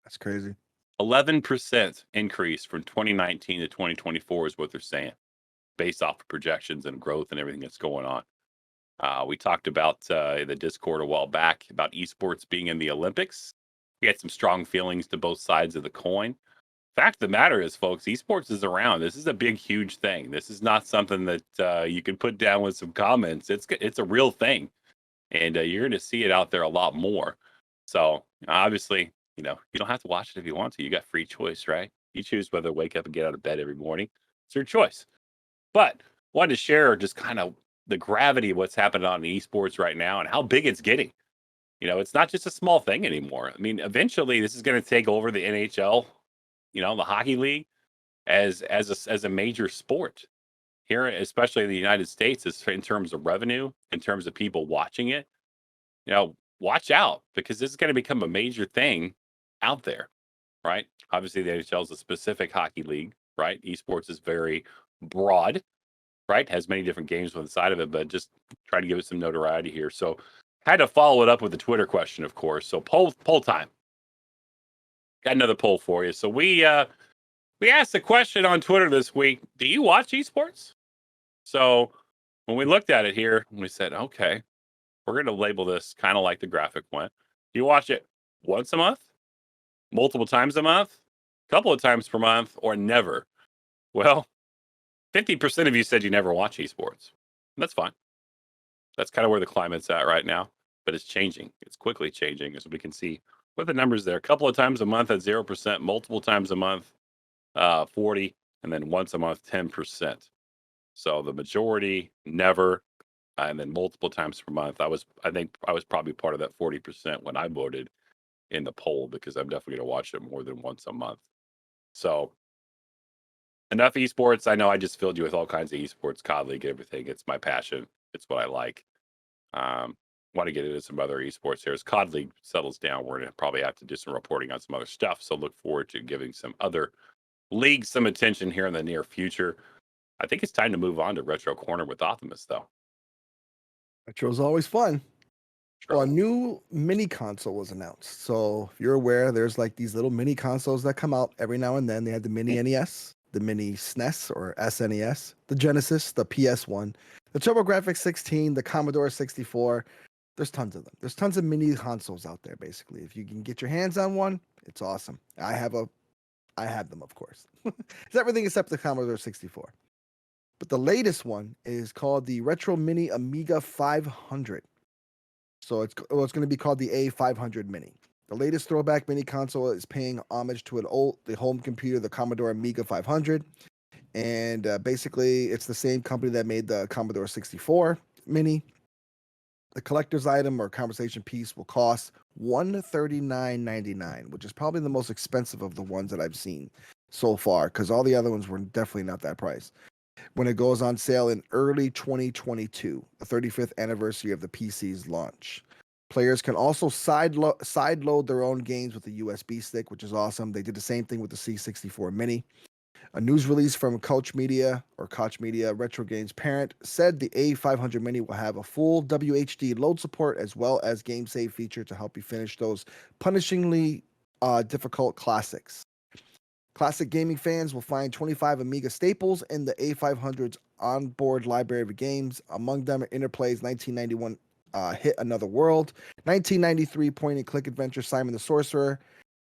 That's crazy. 11% increase from 2019 to 2024 is what they're saying, based off of projections and growth and everything that's going on. We talked about the Discord a while back about esports being in the Olympics. We had some strong feelings to both sides of the coin. Fact of the matter is, folks, esports is around. This is a big, huge thing. This is not something that you can put down with some comments. It's a real thing, and you're going to see it out there a lot more. So obviously, you don't have to watch it if you want to. You got free choice, right? You choose whether to wake up and get out of bed every morning. It's your choice. But wanted to share just kind of the gravity of what's happening on the esports right now and how big it's getting. It's not just a small thing anymore. I mean, eventually this is going to take over the NHL, the hockey league as a major sport here, especially in the United States, in terms of revenue, in terms of people watching it. Watch out, because this is going to become a major thing out there, right? Obviously, the NHL is a specific hockey league, right? Esports is very broad, right? Has many different games on the side of it, but just try to give it some notoriety here. So had to follow it up with a Twitter question, of course. So poll time. Got another poll for you. So we asked the question on Twitter this week: do you watch esports? So when we looked at it here, we said, okay, we're going to label this kind of like the graphic went. Do you watch it once a month, multiple times a month, a couple of times per month, or never? Well, 50% of you said you never watch esports. That's fine. That's kind of where the climate's at right now, but it's changing. It's quickly changing, as we can see with the numbers there. A couple of times a month at 0%, multiple times a month, 40, and then once a month, 10%. So the majority never, and then multiple times per month. I think I was probably part of that 40% when I voted in the poll, because I'm definitely going to watch it more than once a month. So enough esports. I know I just filled you with all kinds of esports, COD League, everything. It's my passion. It's what I like. Want to get into some other esports here. As COD League settles down, we're going to probably have to do some reporting on some other stuff. So look forward to giving some other leagues some attention here in the near future. I think it's time to move on to Retro Corner with Optimus, though. Retro's always fun. Sure. Well, a new mini console was announced. So if you're aware, there's like these little mini consoles that come out every now and then. They had the mini NES, the mini SNES or SNES, the Genesis, the PS1, the TurboGrafx 16, the Commodore 64. There's tons of them. There's tons of mini consoles out there, basically. If you can get your hands on one, it's awesome. I have them, of course. It's everything except the Commodore 64. But the latest one is called the Retro Mini Amiga 500. So it's going to be called the A500 Mini. The latest throwback mini console is paying homage to the home computer, the Commodore Amiga 500. And basically, it's the same company that made the Commodore 64 Mini. The collector's item or conversation piece will cost $139.99, which is probably the most expensive of the ones that I've seen so far, because all the other ones were definitely not that price. when it goes on sale in early 2022, the 35th anniversary of the PC's launch. Players can also side load their own games with a USB stick, which is awesome. They did the same thing with the C64 Mini. A news release from Koch Media or Koch Media Retro Games parent said the A500 Mini will have a full WHD load support as well as game save feature to help you finish those punishingly difficult classics. Classic gaming fans will find 25 Amiga staples in the A500's onboard library of games. Among them are Interplay's 1991 hit Another World, 1993 point and click adventure Simon the Sorcerer,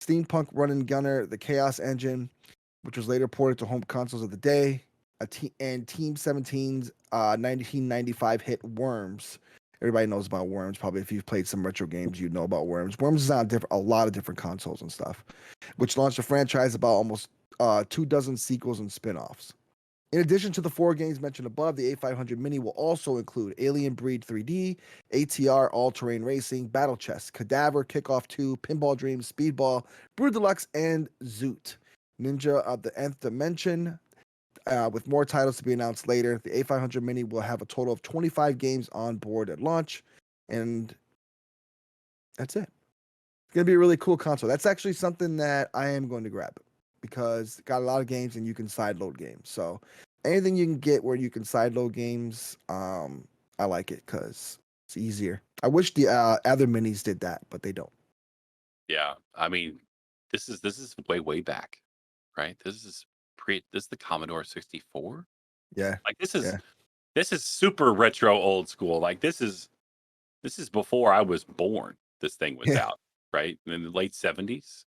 Steampunk Run and Gunner, The Chaos Engine, which was later ported to home consoles of the day, and Team 17's 1995 hit Worms. Everybody knows about Worms. Probably if you've played some retro games, you know about Worms. Worms is on a lot of different consoles and stuff, which launched a franchise about almost 24 sequels and spin-offs. In addition to the 4 games mentioned above, the A500 Mini will also include Alien Breed 3D, ATR All-Terrain Racing, Battle Chess, Cadaver, Kickoff 2, Pinball Dreams, Speedball, Brew Deluxe, and Zoot. Ninja of the Nth Dimension, with more titles to be announced later. The A500 Mini will have a total of 25 games on board at launch, and that's it. It's going to be a really cool console. That's actually something that I am going to grab because it got a lot of games and you can sideload games. So anything you can get where you can sideload games, I like it because it's easier. I wish the other minis did that, but they don't. Yeah, I mean, this is way back, right? This is the Commodore 64. Yeah, Like yeah, this is super retro old school. Like this is before I was born. This thing was yeah, out, right? In the late 70s.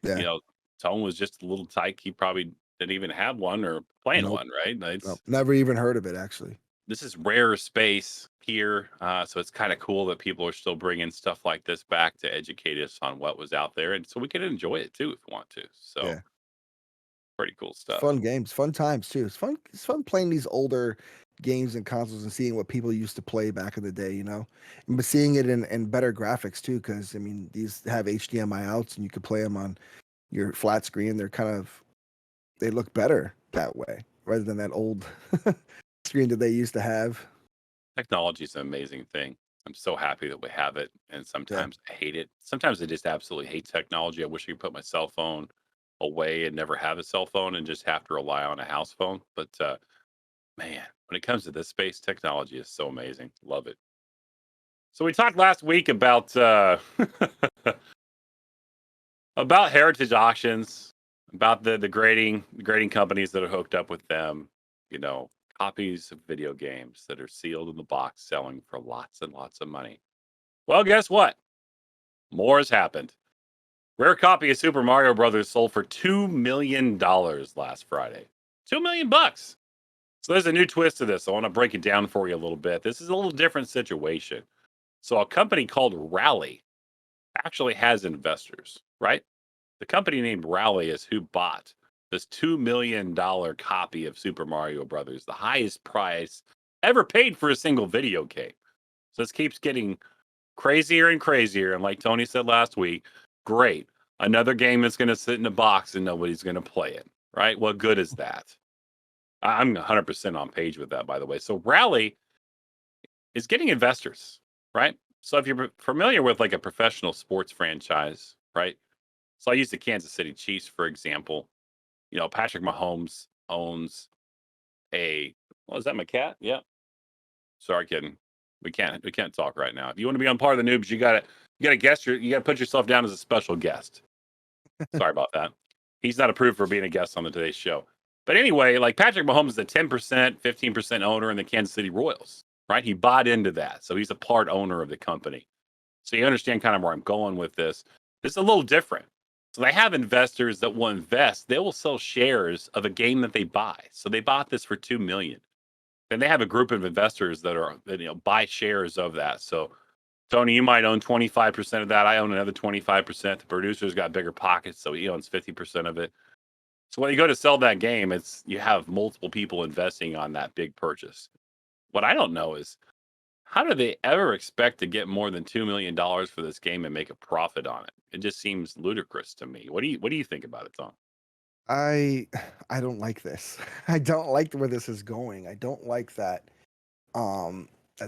You yeah. know, Tone was just a little tyke. He probably didn't even have one or plan Nope, one, right? nope. Never even heard of it actually. This is rare space here, so it's kind of cool that people are still bringing stuff like this back to educate us on what was out there, and so we can enjoy it too if we want to. So Yeah. pretty cool stuff. Fun games, fun times too. It's fun. It's fun playing these older games and consoles and seeing what people used to play back in the day. But seeing it in better graphics too. Because I mean, these have HDMI outs and you could play them on your flat screen. They look better that way rather than that old screen that they used to have. Technology is an amazing thing. I'm so happy that we have it, and Yeah. sometimes I hate it. Sometimes I just absolutely hate technology. I wish I could put my cell phone away and never have a cell phone and just have to rely on a house phone. But man, when it comes to this space, technology is so amazing. Love it. So we talked last week about about heritage auctions, about the grading companies that are hooked up with them. You know, copies of video games that are sealed in the box, selling for lots and lots of money. Well, guess what? More has happened. Rare copy of Super Mario Brothers sold for $2 million last Friday. 2 million bucks. So there's a new twist to this. I want to break it down for you a little bit. This is a little different situation. So a company called Rally actually has investors, right? The company named Rally is who bought this $2 million copy of Super Mario Brothers, the highest price ever paid for a single video game. So this keeps getting crazier and crazier. And like Tony said last week, great. Another game that's going to sit in a box and nobody's going to play it, right? What good is that? I'm 100% on page with that, by the way. So Rally is getting investors, right? So if you're familiar with like a professional sports franchise, right? So I use the Kansas City Chiefs, for example. You know, Patrick Mahomes owns a, well, is that my cat? Yeah. Sorry, kidding. We can't talk right now. If you want to be on part of the noobs, you gotta put yourself down as a special guest. Sorry about that. He's not approved for being a guest on the Today's Show. But anyway, like Patrick Mahomes is a 10%, 15% owner in the Kansas City Royals, right? He bought into that. So he's a part owner of the company. So you understand kind of where I'm going with this. It's a little different. So they have investors that will invest. They will sell shares of a game that they buy. So they bought this for 2 million. Then they have a group of investors that buy shares of that. So Tony, you might own 25% of that. I own another 25%. The producer's got bigger pockets, so he owns 50% of it. So when you go to sell that game, you have multiple people investing on that big purchase. What I don't know is how do they ever expect to get more than $2 million for this game and make a profit on it? It just seems ludicrous to me. What do you think about it, Tom? I I don't like this. I don't like where this is going. I don't like that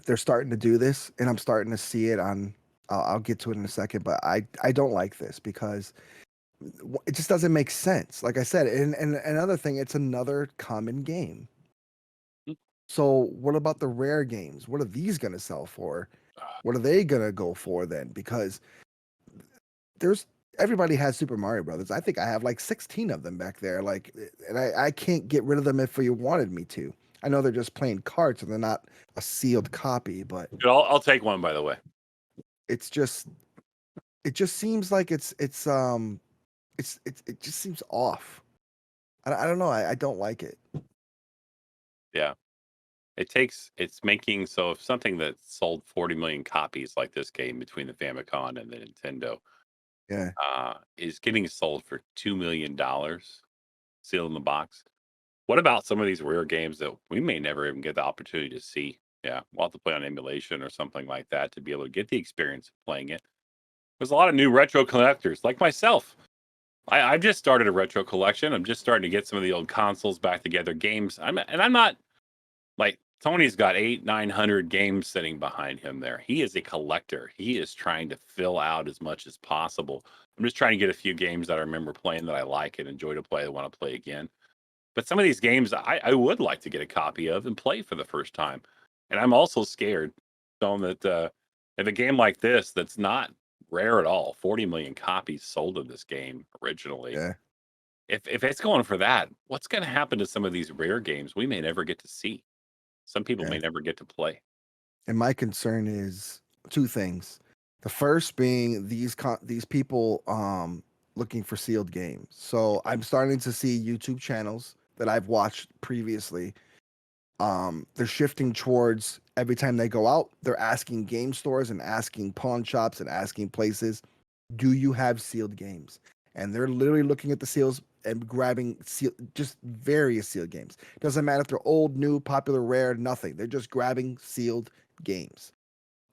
they're starting to do this, and I'm starting to see it on. I'll get to it in a second, but I don't like this because it just doesn't make sense. Like I said, and another thing, it's another common game. Mm. So what about the rare games? What are these going to sell for? What are they going to go for then? Because there's everybody has Super Mario Brothers. I think I have like 16 of them back there. Like, and I can't get rid of them if you wanted me to. I know they're just plain carts and they're not a sealed copy, but Dude, I'll take one, by the way. it's just it just seems like it just seems off. I don't know. I don't like it. Yeah. It's making, so if something that sold 40 million copies like this game between the Famicom and the Nintendo Yeah, is getting sold for $2 million sealed in the box. What about some of these rare games that we may never even get the opportunity to see? Yeah, we'll have to play on emulation or something like that to be able to get the experience of playing it. There's a lot of new retro collectors like myself. I've just started a retro collection. I'm just starting to get some of the old consoles back together, games. I'm not like Tony's got 900 games sitting behind him there. He is a collector. He is trying to fill out as much as possible. I'm just trying to get a few games that I remember playing that I like and enjoy to play. I want to play again. But some of these games I would like to get a copy of and play for the first time. And I'm also scared, knowing that if a game like this that's not rare at all, 40 million copies sold of this game originally. yeah, If it's going for that, what's going to happen to some of these rare games we may never get to see? Some people yeah. may never get to play. And my concern is two things. The first being these people looking for sealed games. So I'm starting to see YouTube channels that I've watched previously. They're shifting towards every time they go out, they're asking game stores and asking pawn shops and asking places, do you have sealed games? And they're literally looking at the seals and grabbing just various sealed games. Doesn't matter if they're old, new, popular, rare, nothing. They're just grabbing sealed games,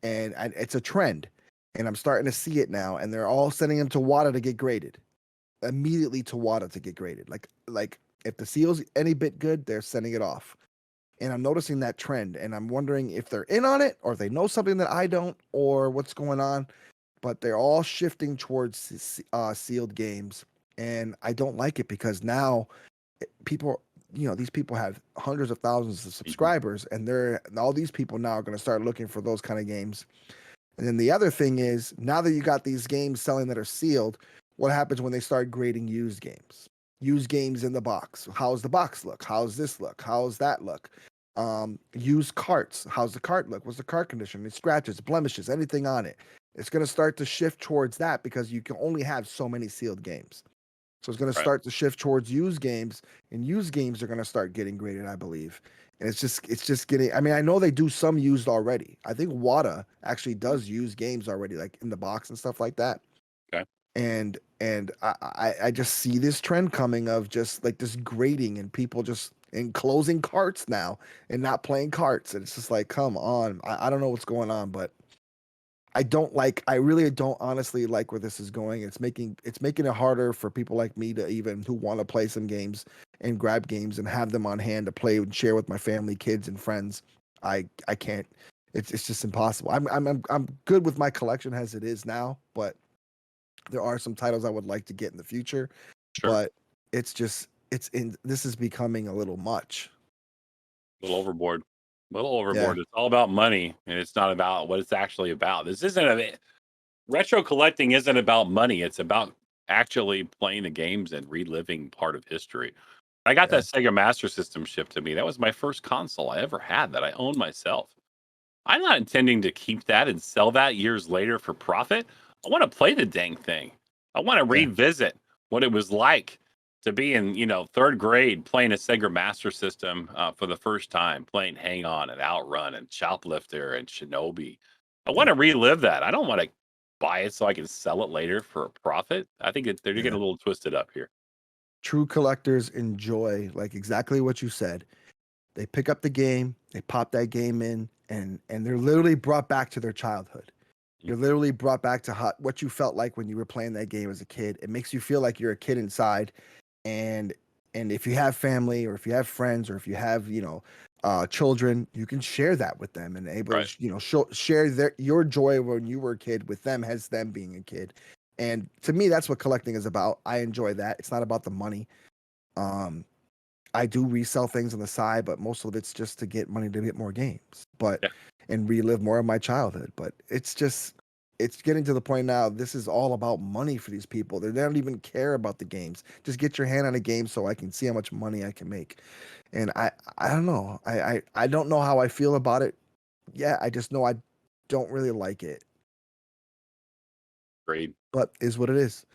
and it's a trend. And I'm starting to see it now. And they're all sending them to WADA to get graded immediately to WADA to get graded. Like if the seal's any bit good, they're sending it off. And I'm noticing that trend, and I'm wondering if they're in on it or if they know something that I don't or what's going on. But they're all shifting towards sealed games, and I don't like it because now people, these people have hundreds of thousands of Mhm. subscribers, and they're all these people now are going to start looking for those kind of games. And then the other thing is, now that you got these games selling that are sealed, what happens when they start grading used games? Used games in the box. How's the box look? How's this look? How's that look? Used carts. How's the cart look? What's the cart condition? Any scratches, blemishes, anything on it? It's going to start to shift towards that because you can only have so many sealed games. So it's going to Right. start to shift towards used games, and used games are going to start getting graded, I believe. And it's just getting. I mean, I know they do some used already. I think WADA actually does use games already, like in the box and stuff like that. Okay. And I just see this trend coming of just like this grading and people just enclosing carts now and not playing carts. And it's just like, come on. I don't know what's going on, but I really don't honestly like where this is going. It's making it harder for people like me to even who want to play some games and grab games and have them on hand to play and share with my family, kids and friends. I can't. It's just impossible. I'm good with my collection as it is now, but there are some titles I would like to get in the future. Sure. But this is becoming a little much. A little overboard. A little Yeah, overboard. It's all about money, and it's not about what it's actually about. This isn't a retro collecting isn't about money. It's about actually playing the games and reliving part of history. I got yeah, that Sega Master System shipped to me. That was my first console I ever had that I owned myself. I'm not intending to keep that and sell that years later for profit. I want to play the dang thing. I want to yeah, revisit what it was like to be in, third grade playing a Sega Master System for the first time, playing Hang On and Outrun and Shoplifter and Shinobi. I want yeah, to relive that. I don't want to buy it so I can sell it later for a profit. I think they're getting yeah. a little twisted up here. True collectors enjoy like exactly what you said. They pick up the game, they pop that game in, and they're literally brought back to their childhood. You're Mhm. literally brought back to what you felt like when you were playing that game as a kid. It makes you feel like you're a kid inside, and if you have family or if you have friends or if you have children, you can share that with them and able Right. to share your joy when you were a kid with them as them being a kid. And to me, that's what collecting is about. I enjoy that. It's not about the money. um I do resell things on the side, but most of it's just to get money to get more games, but Yeah. and relive more of my childhood. But it's getting to the point now. This is all about money for these people. They don't even care about the games. Just get your hand on a game so I can see how much money I can make. And I don't know. I don't know how I feel about it. Yeah, I just know I don't really like it. Great. But is what it is.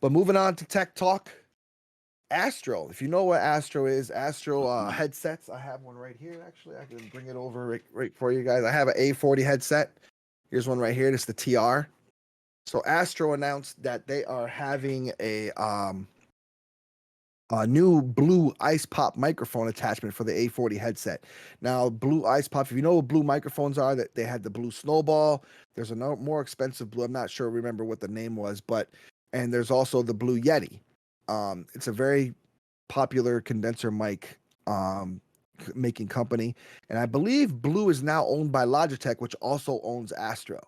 But moving on to tech talk. Astro. If you know what Astro is, Astro headsets. I have one right here. Actually, I can bring it over right for you guys. I have an A40 headset. Here's one right here. This is the TR. So Astro announced that they are having a new blue ice pop microphone attachment for the A40 headset. Now, blue ice pop, if you know what blue microphones are, that they had the blue snowball. There's a more expensive blue. I'm not sure, remember what the name was, and there's also the blue Yeti. It's a very popular condenser mic making company, and I believe Blue is now owned by Logitech, which also owns Astro.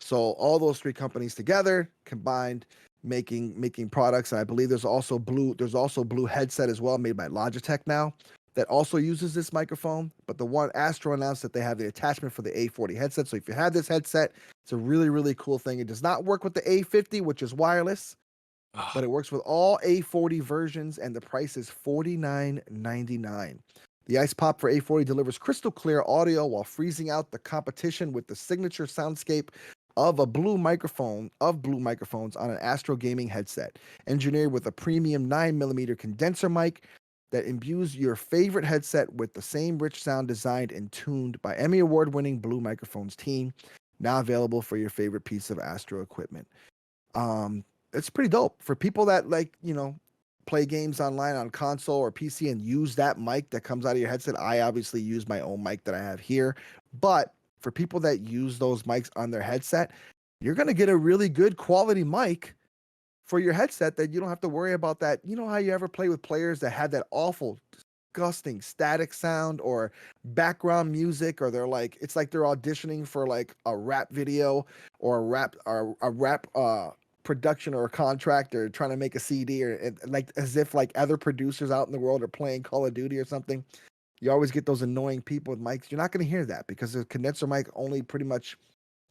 So all those three companies together combined making products. And I believe there's also Blue headset as well, made by Logitech now, that also uses this microphone. But the one Astro announced that they have the attachment for the A40 headset. So if you have this headset, it's a really, really cool thing. It does not work with the A50, which is wireless, but it works with all A40 versions, and the price is $49.99. The Ice Pop for A40 delivers crystal clear audio while freezing out the competition with the signature soundscape of Blue microphones on an Astro gaming headset, engineered with a premium 9mm condenser mic that imbues your favorite headset with the same rich sound designed and tuned by Emmy Award-winning Blue Microphones team. Now available for your favorite piece of Astro equipment. It's pretty dope for people that play games online on console or PC and use that mic that comes out of your headset. I obviously use my own mic that I have here, but for people that use those mics on their headset, you're going to get a really good quality mic for your headset that you don't have to worry about that. You know how you ever play with players that had that awful, disgusting static sound or background music, or it's like they're auditioning for like a rap video or a rap production or a contract, or trying to make a CD, or like as if like other producers out in the world are playing Call of Duty or something. You always get those annoying people with mics. You're not going to hear that because the condenser mic pretty much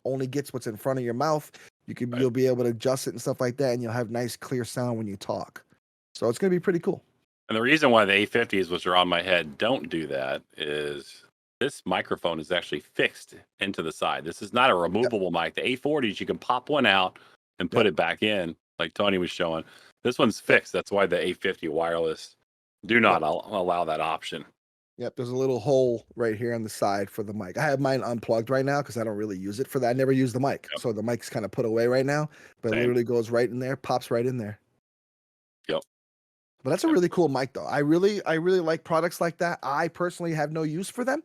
only gets what's in front of your mouth. You'll be able to adjust it and stuff like that, and you'll have nice clear sound when you talk. So it's going to be pretty cool. And the reason why the A50s, which are on my head, don't do that is this microphone is actually fixed into the side. This is not a removable mic. The A40s, you can pop one out and put it back in, like Tony was showing. This one's fixed. That's why the A50 wireless do not allow that option. Yep, there's a little hole right here on the side for the mic. I have mine unplugged right now because I don't really use it for that. I never use the mic. So the mic's kind of put away right now, but it literally goes right in there, pops right in there. Yep. But that's a really cool mic though. I really like products like that. I personally have no use for them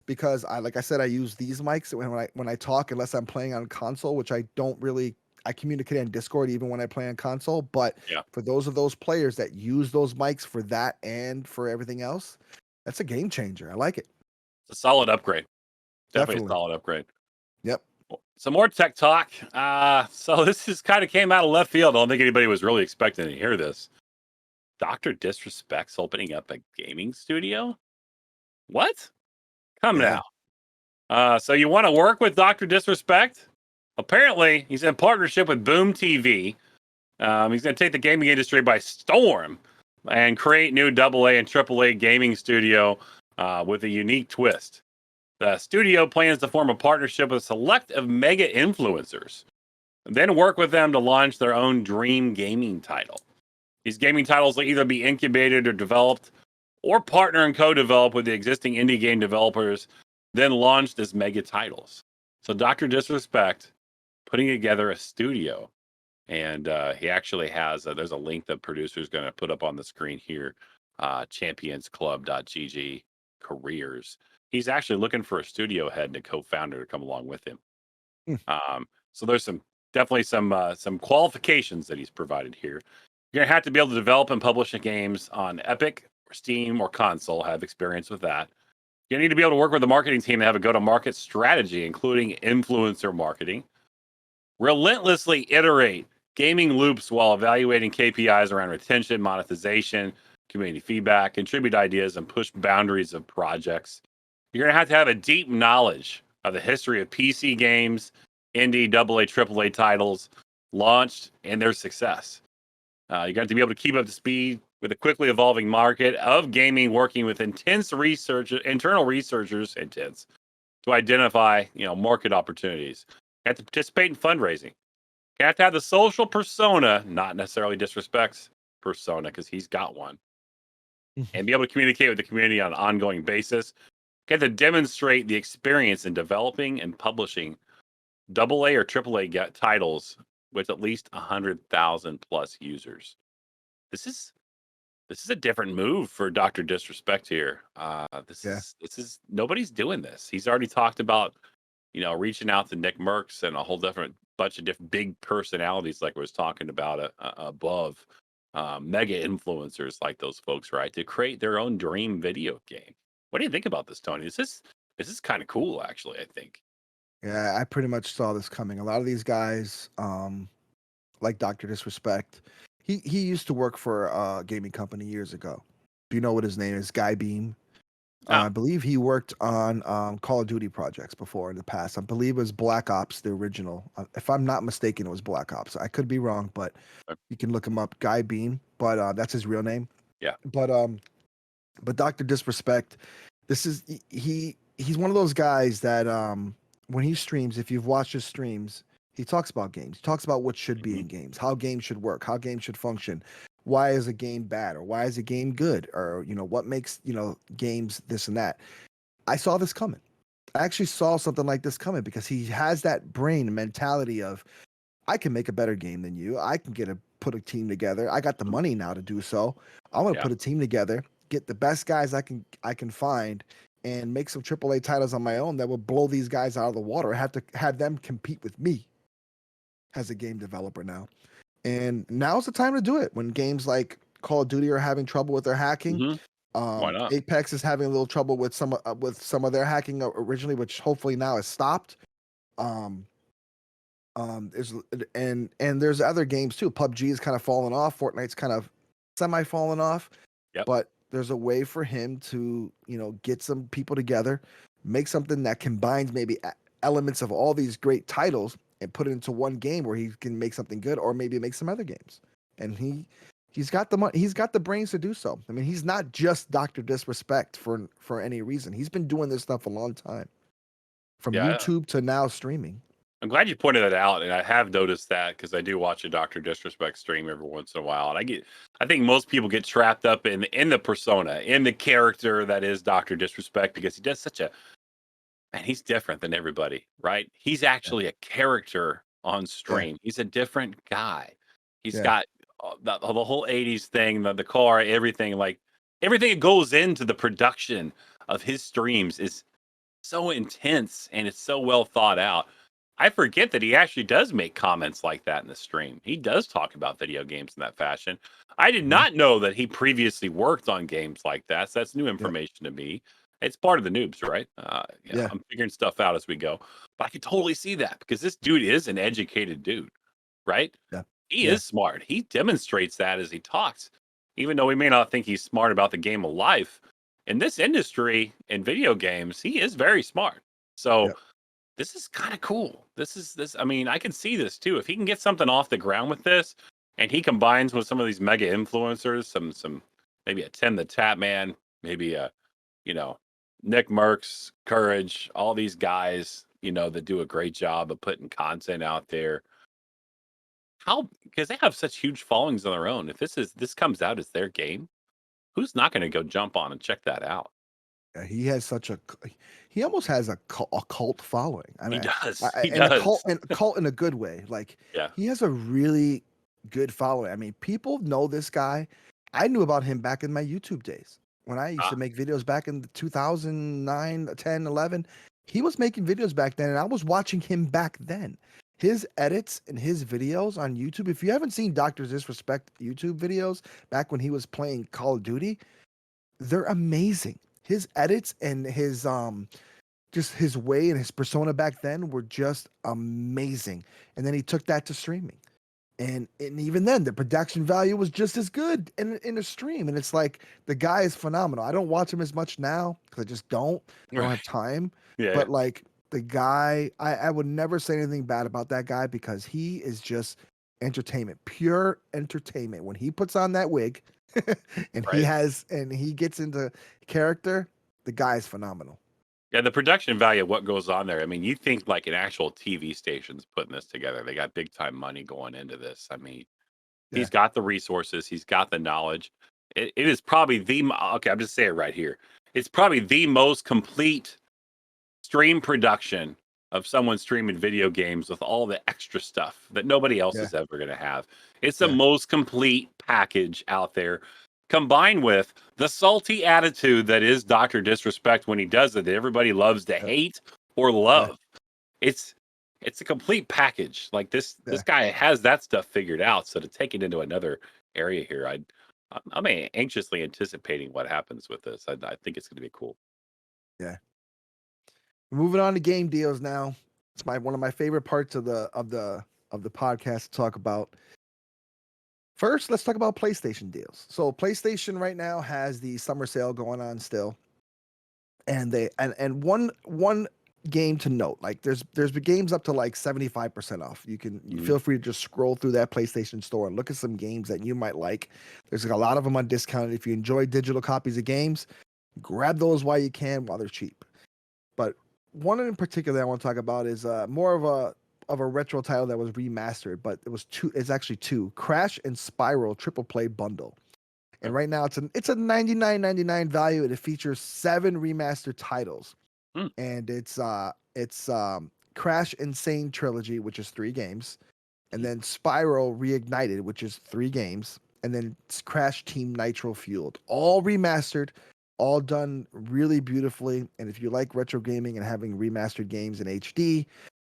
because like I said, I use these mics when I talk, unless I'm playing on console, which I don't really. I communicate on Discord even when I play on console. But for those players that use those mics for that and for everything else, that's a game changer. I like it. It's a solid upgrade. Definitely a solid upgrade. Yep. Some more tech talk. So this is kind of came out of left field. I don't think anybody was really expecting to hear this. Dr. Disrespect's opening up a gaming studio? What? Come now. So you want to work with Dr. Disrespect? Apparently, he's in partnership with Boom TV. He's going to take the gaming industry by storm and create new AA and AAA gaming studio with a unique twist. The studio plans to form a partnership with a select of mega influencers, and then work with them to launch their own dream gaming title. These gaming titles will either be incubated or developed, or partner and co-develop with the existing indie game developers, then launched as mega titles. So Dr. Disrespect putting together a studio, and he actually has there's a link that producer's going to put up on the screen here, championsclub.gg careers. He's actually looking for a studio head and a co-founder to come along with him. So there's definitely some qualifications that he's provided here. You're gonna have to be able to develop and publish the games on Epic or Steam or console. Have experience with that. You need to be able to work with the marketing team to have a go-to-market strategy, including influencer marketing. Relentlessly iterate gaming loops while evaluating KPIs around retention, monetization, community feedback, contribute ideas, and push boundaries of projects. You're going to have a deep knowledge of the history of PC games, indie, AA, AAA titles launched, and their success. You're going to be able to keep up to speed with a quickly evolving market of gaming, working with internal researchers, to identify, market opportunities. You have to participate in fundraising. You have to have the social persona, not necessarily disrespects persona, because he's got one, and be able to communicate with the community on an ongoing basis. You have to demonstrate the experience in developing and publishing AA or AAA titles with at least 100,000 plus users. This is a different move for Dr. Disrespect here. This is nobody's doing this. He's already talked about, reaching out to Nick Merckx and a whole different bunch of different big personalities, like I was talking about above, mega influencers like those folks, right? To create their own dream video game. What do you think about this, Tony? This is kind of cool, actually. I think. Yeah, I pretty much saw this coming. A lot of these guys, like Dr. Disrespect, he used to work for a gaming company years ago. Do you know what his name is? Guy Beam. I believe he worked on Call of Duty projects before in the past. I believe it was Black Ops, the original. If I'm not mistaken, it was Black Ops. I could be wrong, but you can look him up, Guy Beam. But that's his real name. Yeah. But Dr. Disrespect, he's one of those guys that when he streams, if you've watched his streams, he talks about games. He talks about what should be in games, how games should work, how games should function. Why is a game bad, or why is a game good, or what makes games this and that. I saw this coming. I actually saw something like this coming because he has that brain mentality of, I can make a better game than you. I can put a team together. I got the money now to do so. I want to put a team together, get the best guys I can find, and make some AAA titles on my own that will blow these guys out of the water. I have to have them compete with me as a game developer now. And now's the time to do it when games like Call of Duty are having trouble with their hacking. Why not? Apex is having a little trouble with some of their hacking originally, which hopefully now has stopped. There's other games too. PUBG is kind of falling off. Fortnite's kind of semi falling off. Yep. But there's a way for him to, get some people together, make something that combines maybe elements of all these great titles and put it into one game where he can make something good, or maybe make some other games. And he's got the money, he's got the brains to do so. I mean, he's not just Dr. Disrespect for any reason. He's been doing this stuff a long time, from YouTube to now streaming. I'm glad you pointed that out, and I have noticed that because I do watch a Dr. Disrespect stream every once in a while, and I think most people get trapped up in the persona, in the character that is Dr. Disrespect, because he does and he's different than everybody, right? He's actually a character on stream. He's a different guy. He's got the whole 80s thing, the car, everything that goes into the production of his streams is so intense, and it's so well thought out. I forget that he actually does make comments like that in the stream. He does talk about video games in that fashion. I did not know that he previously worked on games like that. So that's new information to me. It's part of the Noobs, right? I'm figuring stuff out as we go. But I can totally see that because this dude is an educated dude, right? Yeah. He is smart. He demonstrates that as he talks. Even though we may not think he's smart about the game of life, in this industry, in video games, he is very smart. So this is kind of cool. I mean, I can see this too. If he can get something off the ground with this, and he combines with some of these mega influencers, some maybe a Tim the Tap Man, maybe a, Nick Merckx, Courage, all these guys, that do a great job of putting content out there. Because they have such huge followings on their own. If this comes out as their game, who's not going to go jump on and check that out? He has he almost has a cult following. I mean, he does. A cult in a good way. Like, he has a really good following. I mean, people know this guy. I knew about him back in my YouTube days when I used to make videos back in 2009, 10, 11. He was making videos back then, and I was watching him back then. his edits and his videos on YouTube. If you haven't seen Doctor Disrespect YouTube videos back when he was playing Call of Duty, they're amazing. His edits and his just his way and his persona back then were just amazing. And then he took that to streaming. And even then, the production value was just as good in a stream. And it's like the guy is phenomenal. I don't watch him as much now because I just don't. I don't have time. Yeah. But like the guy, I would never say anything bad about that guy because he is just entertainment, pure entertainment. When he puts on that wig and he gets into character, the guy is phenomenal. Yeah, the production value of what goes on there. I mean, you think like an actual TV station's putting this together. They got big time money going into this. I mean, he's got the resources, he's got the knowledge. It is probably okay, I'm just saying it right here. It's probably the most complete stream production of someone streaming video games with all the extra stuff that nobody else is ever going to have. It's the most complete package out there, combined with the salty attitude that is Dr. Disrespect when he does it, that everybody loves to hate or love. It's a complete package. Like this guy has that stuff figured out. So to take it into another area here, I'm anxiously anticipating what happens with this. I think it's going to be cool. Yeah. Moving on to game deals now. It's one of my favorite parts of the podcast to talk about. First, let's talk about PlayStation deals. So PlayStation right now has the summer sale going on still. And one game to note, like there's games up to like 75% off. You feel free to just scroll through that PlayStation store and look at some games that you might like. There's like a lot of them on discount. If you enjoy digital copies of games, grab those while you can while they're cheap. But one in particular that I want to talk about is more of a retro title that was remastered, but it's actually two. Crash and Spiral triple play bundle. And right now it's a $99.99 value, and it features 7 remastered titles. And it's Crash Insane Trilogy, which is 3 games, and then Spiral Reignited, which is 3 games, and then it's Crash Team Nitro Fueled, all remastered, all done really beautifully. And if you like retro gaming and having remastered games in HD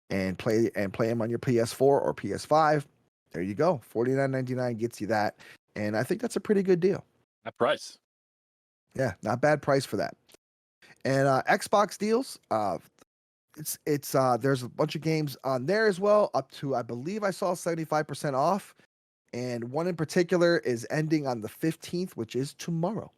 and play them on your PS4 or PS5, there you go. $49.99 gets you that, and I think that's a pretty good deal. That price, yeah, not bad price for that. And Xbox deals, it's there's a bunch of games on there as well, up to I believe I saw 75% off, and one in particular is ending on the 15th, which is tomorrow.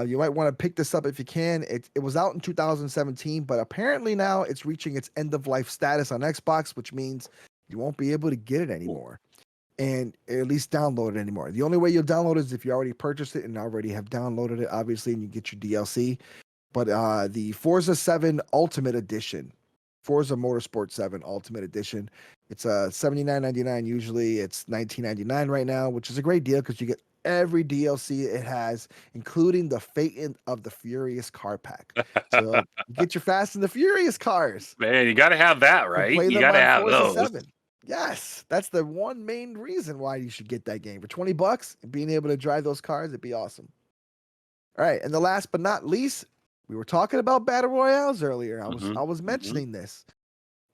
You might want to pick this up if you can. It was out in 2017, but apparently now it's reaching its end of life status on Xbox, which means you won't be able to get it anymore, and at least download it anymore. The only way you'll download it is if you already purchased it and already have downloaded it, obviously, and you get your DLC. But the Forza 7 Ultimate Edition, Forza Motorsport 7 Ultimate Edition, it's $79.99 usually. It's $19.99 right now, which is a great deal because you get every DLC it has, including the Fate of the Furious car pack. So you get your Fast and the Furious cars. Man, you got to have that, right? You got to have Forza those. 7. Yes, that's the one main reason why you should get that game. For $20 and being able to drive those cars, it'd be awesome. All right, and the last but not least, we were talking about battle royales earlier. I was mentioning this.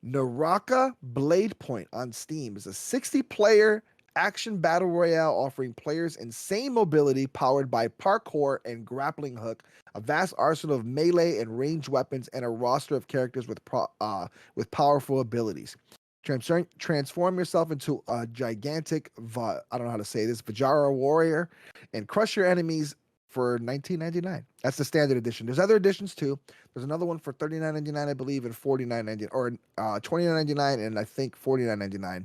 Naraka Blade Point on Steam is a 60-player action battle royale offering players insane mobility powered by parkour and grappling hook, a vast arsenal of melee and ranged weapons, and a roster of characters with powerful abilities. Transform yourself into a gigantic, I don't know how to say this, Vajara warrior, and crush your enemies for $19.99. That's the standard edition. There's other editions too. There's another one for $39.99, I believe, and $49.99, or $29.99, and I think $49.99.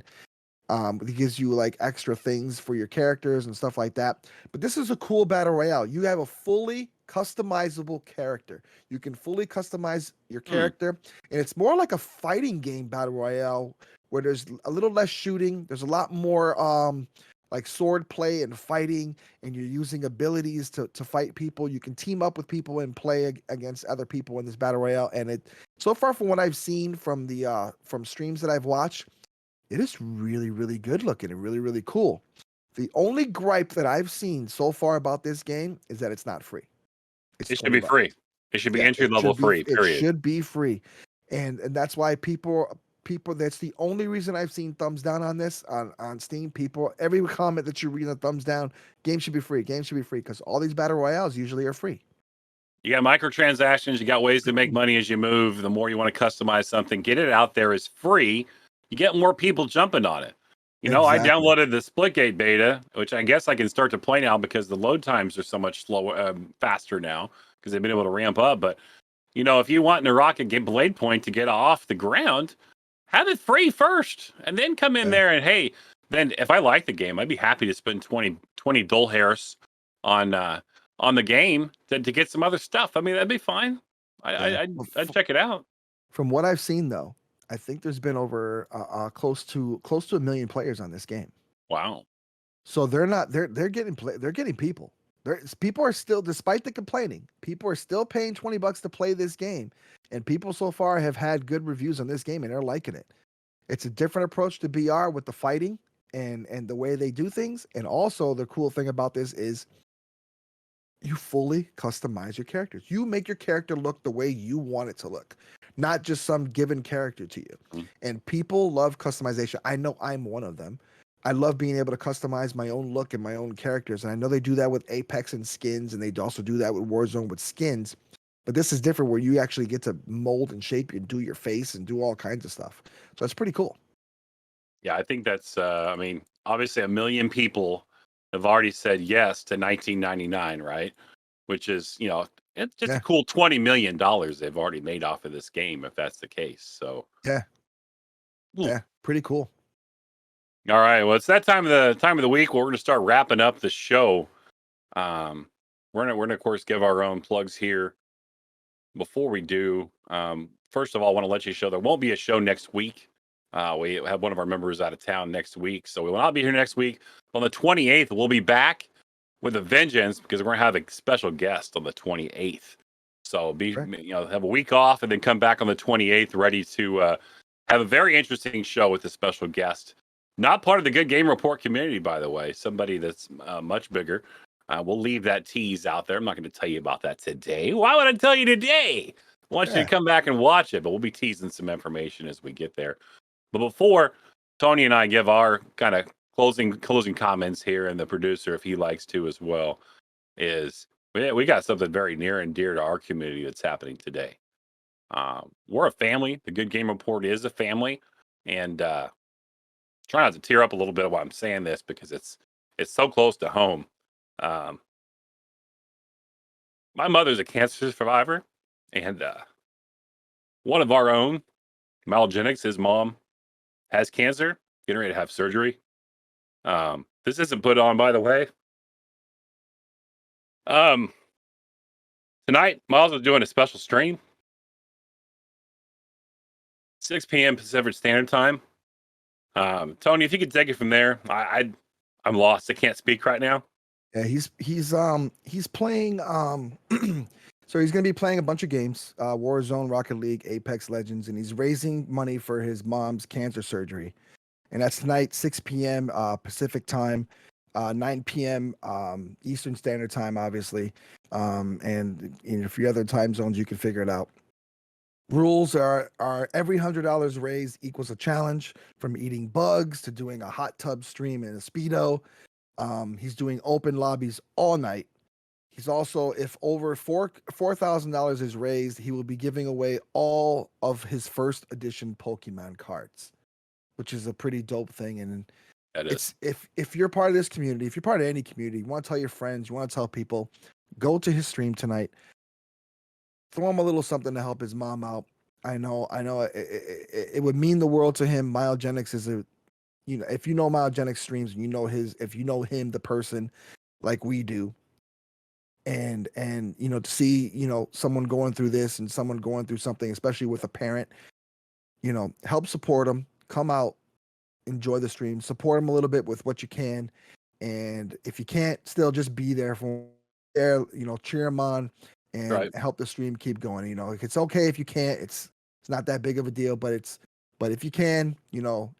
It gives you like extra things for your characters and stuff like that. But this is a cool battle royale. You have a fully customizable character. You can fully customize your character, and it's more like a fighting game battle royale where there's a little less shooting. There's a lot more like sword play and fighting, and you're using abilities to fight people. You can team up with people and play against other people in this battle royale. And it, so far from what I've seen from the from streams that I've watched, it is really, really good looking and really, really cool. The only gripe that I've seen so far about this game is that it's not free. It should be free. It should be entry level free. Period. It should be free, and that's why people people. That's the only reason I've seen thumbs down on this on Steam. People, every comment that you read, a thumbs down. Game should be free. Game should be free because all these battle royales usually are free. You got microtransactions. You got ways to make money as you move. The more you want to customize something, get it out there as free. You get more people jumping on it. You know, I Exactly. downloaded the Splitgate beta, which I guess I can start to play now because the load times are so much slower, faster now because they've been able to ramp up. But you know, if you want a rocket blade point to get off the ground, have it free first, and then come in Yeah. there and hey, then if I like the game, I'd be happy to spend 20 dull hairs on the game to get some other stuff. I mean, that'd be fine. Yeah. I'd check it out. From what I've seen, though, I think there's been over close to 1 million players on this game. Wow. So they're getting people. People are still, despite the complaining, people are still paying $20 to play this game, and people so far have had good reviews on this game and they're liking it. It's a different approach to BR with the fighting and the way they do things, and also the cool thing about this is you fully customize your characters. You make your character look the way you want it to look, not just some given character to you. Mm. And people love customization. I know I'm one of them. I love being able to customize my own look and my own characters. And I know they do that with Apex and skins, and they also do that with Warzone with skins. But this is different where you actually get to mold and shape and do your face and do all kinds of stuff. So that's pretty cool. Yeah, I think that's. I mean, obviously, 1 million people have already said yes to 1999, right? Which is, you know, it's just Yeah. a cool $20 million they've already made off of this game, if that's the case. So Yeah. Ooh. Yeah. Pretty cool. All right. Well, it's that time of the week where we're going to start wrapping up the show. We're gonna of course give our own plugs here. Before we do, first of all, I want to let you know there won't be a show next week. We have one of our members out of town next week, so we will not be here next week. On the 28th, we'll be back with a vengeance because we're gonna have a special guest on the 28th. So have a week off and then come back on the 28th, ready to have a very interesting show with a special guest. Not part of the Good Game Report community, by the way. Somebody that's much bigger. We'll leave that tease out there. I'm not going to tell you about that today. Why would I tell you today? I want you to come back and watch it, but we'll be teasing some information as we get there. But before Tony and I give our kind of closing comments here, and the producer, if he likes to as well, is we got something very near and dear to our community that's happening today. We're a family. The Good Game Report is a family, and try not to tear up a little bit while I'm saying this because it's so close to home. My mother's a cancer survivor, and one of our own, Malgenics, his mom, has cancer, getting ready to have surgery. This isn't put on, by the way. Tonight, Miles is doing a special stream, 6 p.m. Pacific Standard Time. Tony, if you could take it from there, I'm lost. I can't speak right now. Yeah, he's playing so he's gonna be playing a bunch of games, Warzone, Rocket League, Apex Legends, and he's raising money for his mom's cancer surgery. And that's tonight, 6 p.m. Pacific time, 9 p.m. Eastern Standard Time, obviously. And if your other time zones, you can figure it out. Rules are every $100 raised equals a challenge, from eating bugs to doing a hot tub stream in a Speedo. He's doing open lobbies all night. He's also, if over $4,000 is raised, he will be giving away all of his first edition Pokemon cards, which is a pretty dope thing. And it's if you're part of this community, if you're part of any community, you want to tell your friends, you want to tell people, go to his stream tonight. Throw him a little something to help his mom out. I know. It would mean the world to him. Myogenics is if you know Myogenics streams, and if you know him, the person, like we do, and to see someone going through this and someone going through something, especially with a parent, help support them. Come out, enjoy the stream, support him a little bit with what you can, and if you can't, still just be there for cheer him on and help the stream keep going. It's okay if you can't. It's not that big of a deal, but if you can,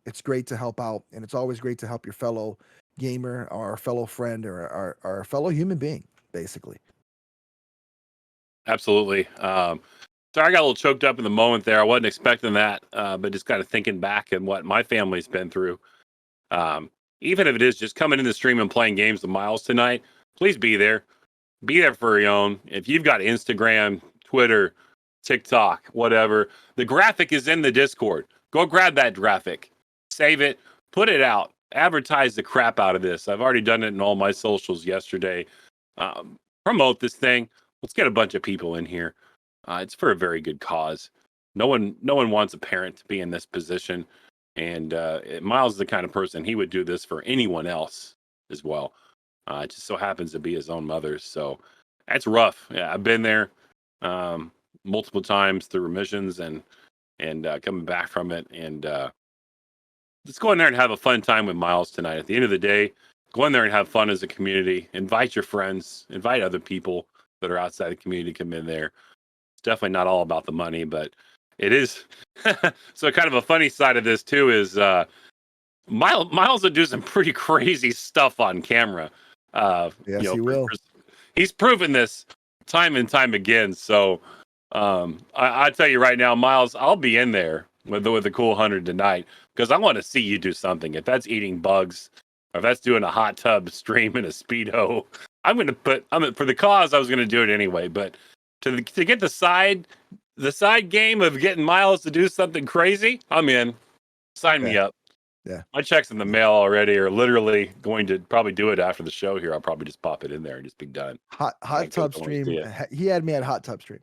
it's great to help out, and it's always great to help your fellow gamer or a fellow friend or a fellow human being, basically. Absolutely. Sorry, I got a little choked up in the moment there. I wasn't expecting that, but just kind of thinking back and what my family's been through. Um, Even if it is just coming in the stream and playing games with Miles tonight, please be there. Be there for your own. If you've got Instagram, Twitter, TikTok, whatever, the graphic is in the Discord. Go grab that graphic, save it, put it out, advertise the crap out of this. I've already done it in all my socials yesterday. Promote this thing. Let's get a bunch of people in here. It's for a very good cause. No one wants a parent to be in this position, and Miles is the kind of person he would do this for anyone else as well. It just so happens to be his own mother's, so that's rough. Yeah, I've been there multiple times through remissions and coming back from it, and let's go in there and have a fun time with Miles tonight. At the end of the day, go in there and have fun as a community. Invite your friends, invite other people that are outside the community to come in there. It's definitely not all about the money, but it is. So kind of a funny side of this too is Miles will do some pretty crazy stuff on camera. Yes, he will. He's proven this time and time again. So I tell you right now, Miles, I'll be in there with the cool 100 tonight because I want to see you do something. If that's eating bugs, or if that's doing a hot tub stream in a Speedo, I'm for the cause. I was going to do it anyway, but to get the side game of getting Miles to do something crazy, I'm in. Sign me up. Yeah. My check's in the mail already, or literally going to probably do it after the show here. I'll probably just pop it in there and just be done. Hot tub stream. He had me at hot tub stream.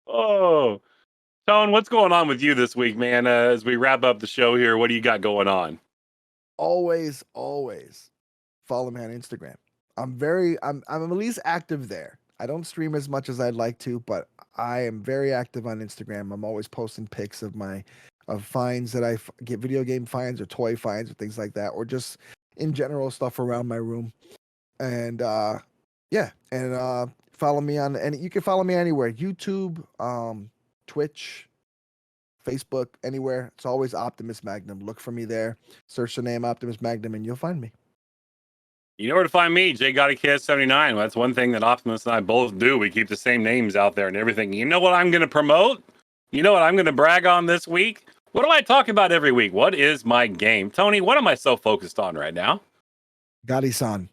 Oh, Tone, what's going on with you this week, man? As we wrap up the show here, what do you got going on? Always follow me on Instagram. I'm at least active there. I don't stream as much as I'd like to, but I am very active on Instagram. I'm always posting pics of finds that I get, video game finds or toy finds or things like that, or just in general stuff around my room. And follow me on, and you can follow me anywhere: YouTube, Twitch, Facebook, anywhere. It's always OptimusMagnum. Look for me there. Search the name OptimusMagnum, and you'll find me. You know where to find me, J Gotti Kiss 79. Well, that's one thing that Optimus and I both do. We keep the same names out there and everything. You know what I'm going to promote? You know what I'm going to brag on this week? What do I talk about every week? What is my game? Tony, what am I so focused on right now? Gotti-san,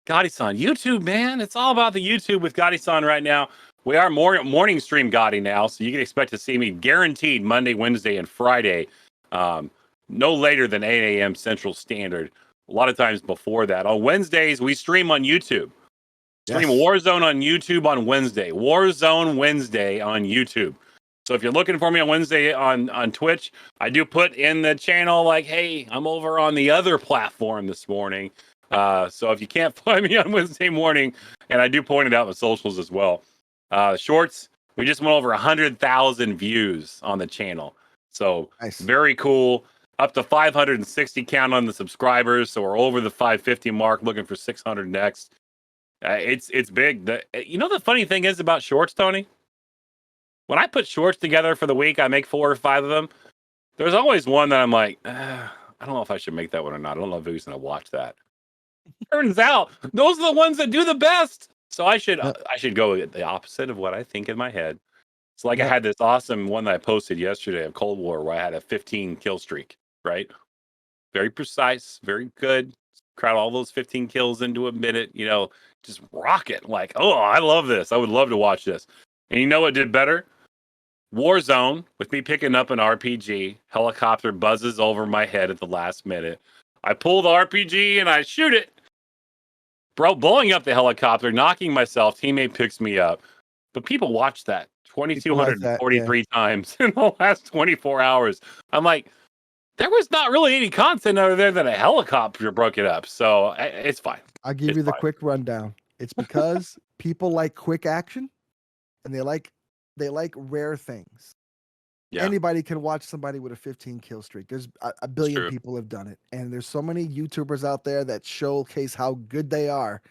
YouTube, man. It's all about the YouTube with Gotti-san right now. We are morning stream Gotti now, so you can expect to see me guaranteed Monday, Wednesday, and Friday, no later than 8 a.m. Central Standard. A lot of times before that. On Wednesdays, we stream on YouTube. Stream Warzone on YouTube on Wednesday. Warzone Wednesday on YouTube. So if you're looking for me on Wednesday on Twitch, I do put in the channel like, hey, I'm over on the other platform this morning. So if you can't find me on Wednesday morning, and I do point it out in the socials as well. Shorts, we just went over 100,000 views on the channel. So Very cool. Up to 560 count on the subscribers, so we're over the 550 mark, looking for 600 next. It's big. You know the funny thing is about shorts, Tony? When I put shorts together for the week, I make 4 or 5 of them. There's always one that I'm like, I don't know if I should make that one or not. I don't know if who's going to watch that. Turns out those are the ones that do the best. So I should go the opposite of what I think in my head. It's like I had this awesome one that I posted yesterday of Cold War where I had a 15 kill streak. Right? Very precise, very good. Crowd all those 15 kills into a minute, just rocket. Like, oh, I love this. I would love to watch this. And you know what did better? Warzone, with me picking up an RPG, helicopter buzzes over my head at the last minute. I pull the RPG and I shoot it. Bro, blowing up the helicopter, knocking myself, teammate picks me up. But people watch that 2,243 times in the last 24 hours. I'm like, there was not really any content other there than a helicopter broke it up. So it's fine. I'll give you the quick rundown. It's because people like quick action and they like rare things. Yeah. Anybody can watch somebody with a 15 kill streak. There's a billion people have done it. And there's so many YouTubers out there that showcase how good they are,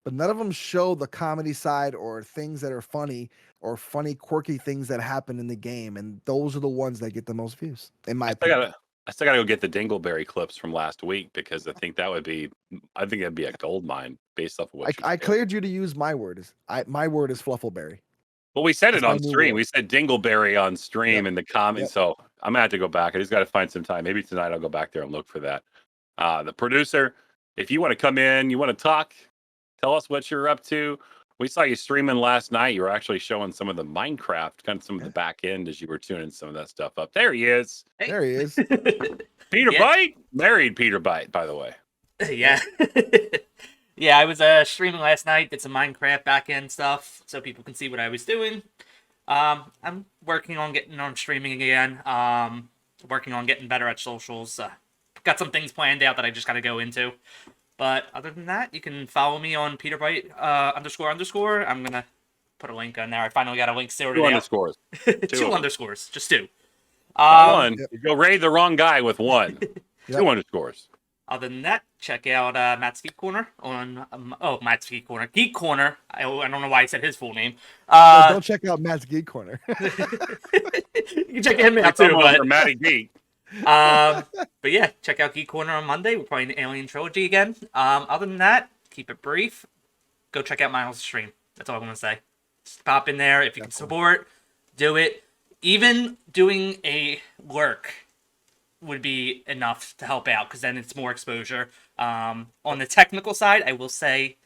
but none of them show the comedy side or things that are funny or funny, quirky things that happen in the game. And those are the ones that get the most views, in my opinion. I still gotta go get the Dingleberry clips from last week because I think that'd be a gold mine. based off of what I cleared you to use my word. My word is Fluffleberry. Well, we said That's it my on new stream. word. We said Dingleberry on stream Yep. in the comments. So I'm gonna have to go back. I just got to find some time. Maybe tonight I'll go back there and look for that. The producer, if you want to come in, you want to talk, tell us what you're up to. We saw you streaming last night. You were actually showing some of the Minecraft, kind of some of the back end as you were tuning some of that stuff up. There he is. Hey. There he is. Peter Bite, married Peter Bite, by the way. Yeah. Yeah, I was streaming last night, did some Minecraft back-end stuff so people can see what I was doing. I'm working on getting on streaming again. Working on getting better at socials. Got some things planned out that I just got to go into. But other than that, you can follow me on PeterBite __. I'm going to put a link on there. I finally got a link sorted Two out. underscores. Two underscores. Just two. One. You go raid the wrong guy with one. Yep. 2 underscores. Other than that, check out Matt's Geek Corner on Matt's Geek Corner. Geek Corner. I don't know why I said his full name. Don't check out Matt's Geek Corner. You can check him out too, but Matty Geek. but yeah, check out Geek Corner on Monday. We're playing the Alien Trilogy again. Other than that, keep it brief. Go check out Miles' stream. That's all I want to say. Just pop in there if you can support. Do it. Even doing a lurk would be enough to help out because then it's more exposure. On the technical side, I will say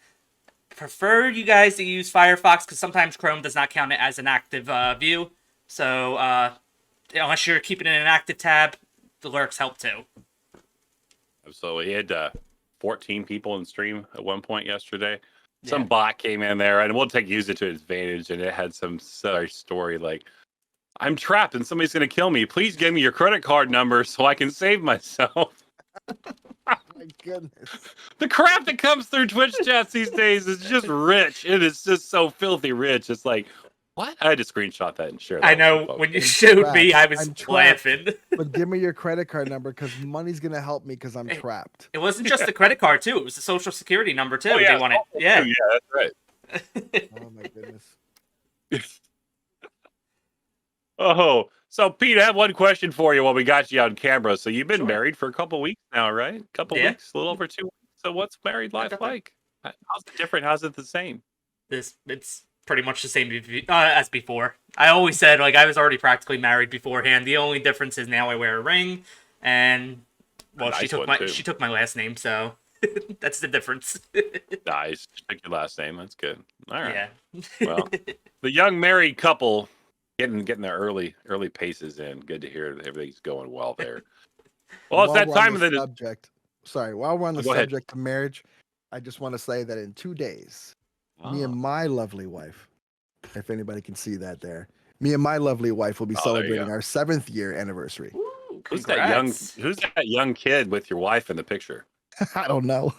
prefer you guys to use Firefox because sometimes Chrome does not count it as an active view. So unless you're keeping it in an active tab, the lurks help too. So he had 14 people in stream at one point yesterday. Some bot came in there, and we'll use it to its advantage, and it had some story like, I'm trapped and somebody's going to kill me. Please give me your credit card number so I can save myself. My goodness. The crap that comes through Twitch chats these days is just rich. It is just so filthy rich. It's like, what? I had to screenshot that and share that. I know when you showed me, I was laughing. But give me your credit card number because money's going to help me because I'm trapped. It wasn't just the credit card, too. It was the social security number, too. Oh, yeah, they wanted. Yeah. Yeah, that's right. Oh, my goodness. Oh, so Pete, I have one question for you while we got you on camera. So you've been married for a couple weeks now, right? A couple weeks, a little over 2 weeks. So what's married life like? How's it different? How's it the same? It's pretty much the same as before. I always said, like, I was already practically married beforehand. The only difference is now I wear a ring, and, well, nice she took my last name, so that's the difference. Nice. Pick your last name. That's good. All right. Yeah. Well, the young married couple getting their early paces in. Good to hear that everything's going well there. Well, it's that time of the subject. Sorry, while we're on the subject of marriage, I just want to say that in 2 days, me and my lovely wife, if anybody can see that there, me and my lovely wife will be celebrating our 7th year anniversary. Ooh, who's that young kid with your wife in the picture? I don't know.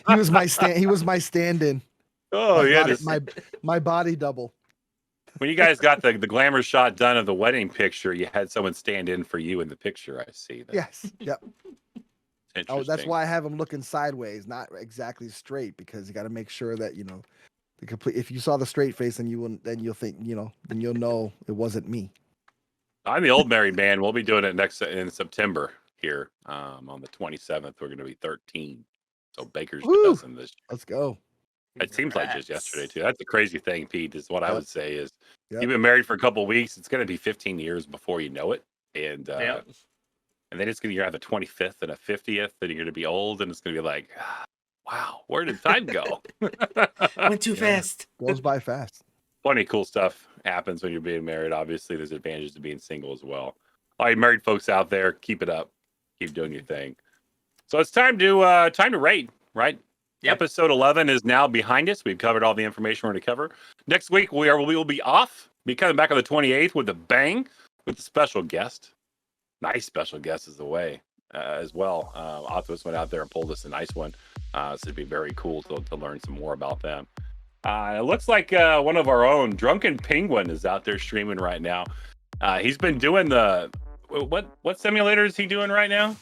He was my stand-in. Oh, yeah, my body double. When you guys got the glamour shot done of the wedding picture, you had someone stand in for you in the picture. I see. Yes. Yep. Oh, that's why I have him looking sideways, not exactly straight, because you got to make sure that the complete. If you saw the straight face, then you'll think then you'll know it wasn't me. I'm the old married man. We'll be doing it in September here. On the 27th, we're going to be 13. So Baker's dozen this year. Let's go. It seems like just yesterday too. That's the crazy thing, Pete. Is what I would say is you've been married for a couple of weeks. It's going to be 15 years before you know it, and then it's going to have a 25th and a 50th, and you're going to be old, and it's going to be like, wow, where did time go? Went too fast. Goes by fast. Plenty of cool stuff happens when you're being married. Obviously, there's advantages to being single as well. All you married folks out there, keep it up, keep doing your thing. So it's time to rate, right? Yep. Episode 11 is now behind us. We've covered all the information we're going to cover. Next week, we will be off. Be coming back on the 28th with a bang with a special guest. Nice special guest is the way as well. Optimus went out there and pulled us a nice one. So it'd be very cool to learn some more about them. It looks like one of our own, Drunken Penguin, is out there streaming right now. He's been doing what simulator is he doing right now?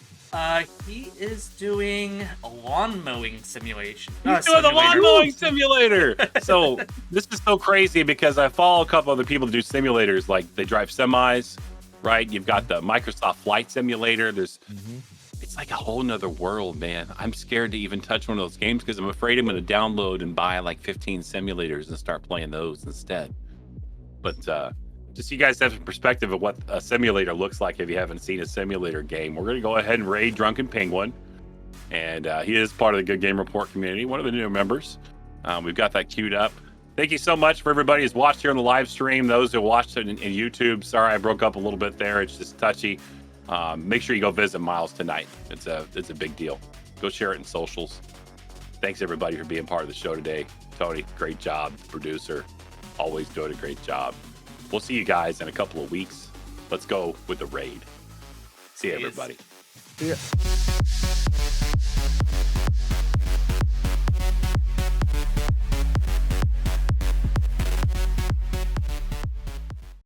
He is doing a lawn mowing simulation. He's doing the lawn mowing simulator. So this is so crazy because I follow a couple other people that do simulators, like they drive semis, right? You've got the Microsoft Flight Simulator. It's it's like a whole nother world, man. I'm scared to even touch one of those games because I'm afraid I'm going to download and buy like 15 simulators and start playing those instead. But just so you guys have some perspective of what a simulator looks like if you haven't seen a simulator game, we're going to go ahead and raid Drunken Penguin. And he is part of the Good Game Report community, one of the new members. We've got that queued up. Thank you so much for everybody who's watched here on the live stream. Those who watched it in YouTube, sorry I broke up a little bit there. It's just touchy. Make sure you go visit Miles tonight. It's a big deal. Go share it in socials. Thanks everybody for being part of the show today. Tony, great job. Producer, always doing a great job. We'll see you guys in a couple of weeks. Let's go with the raid. See you, everybody. See ya.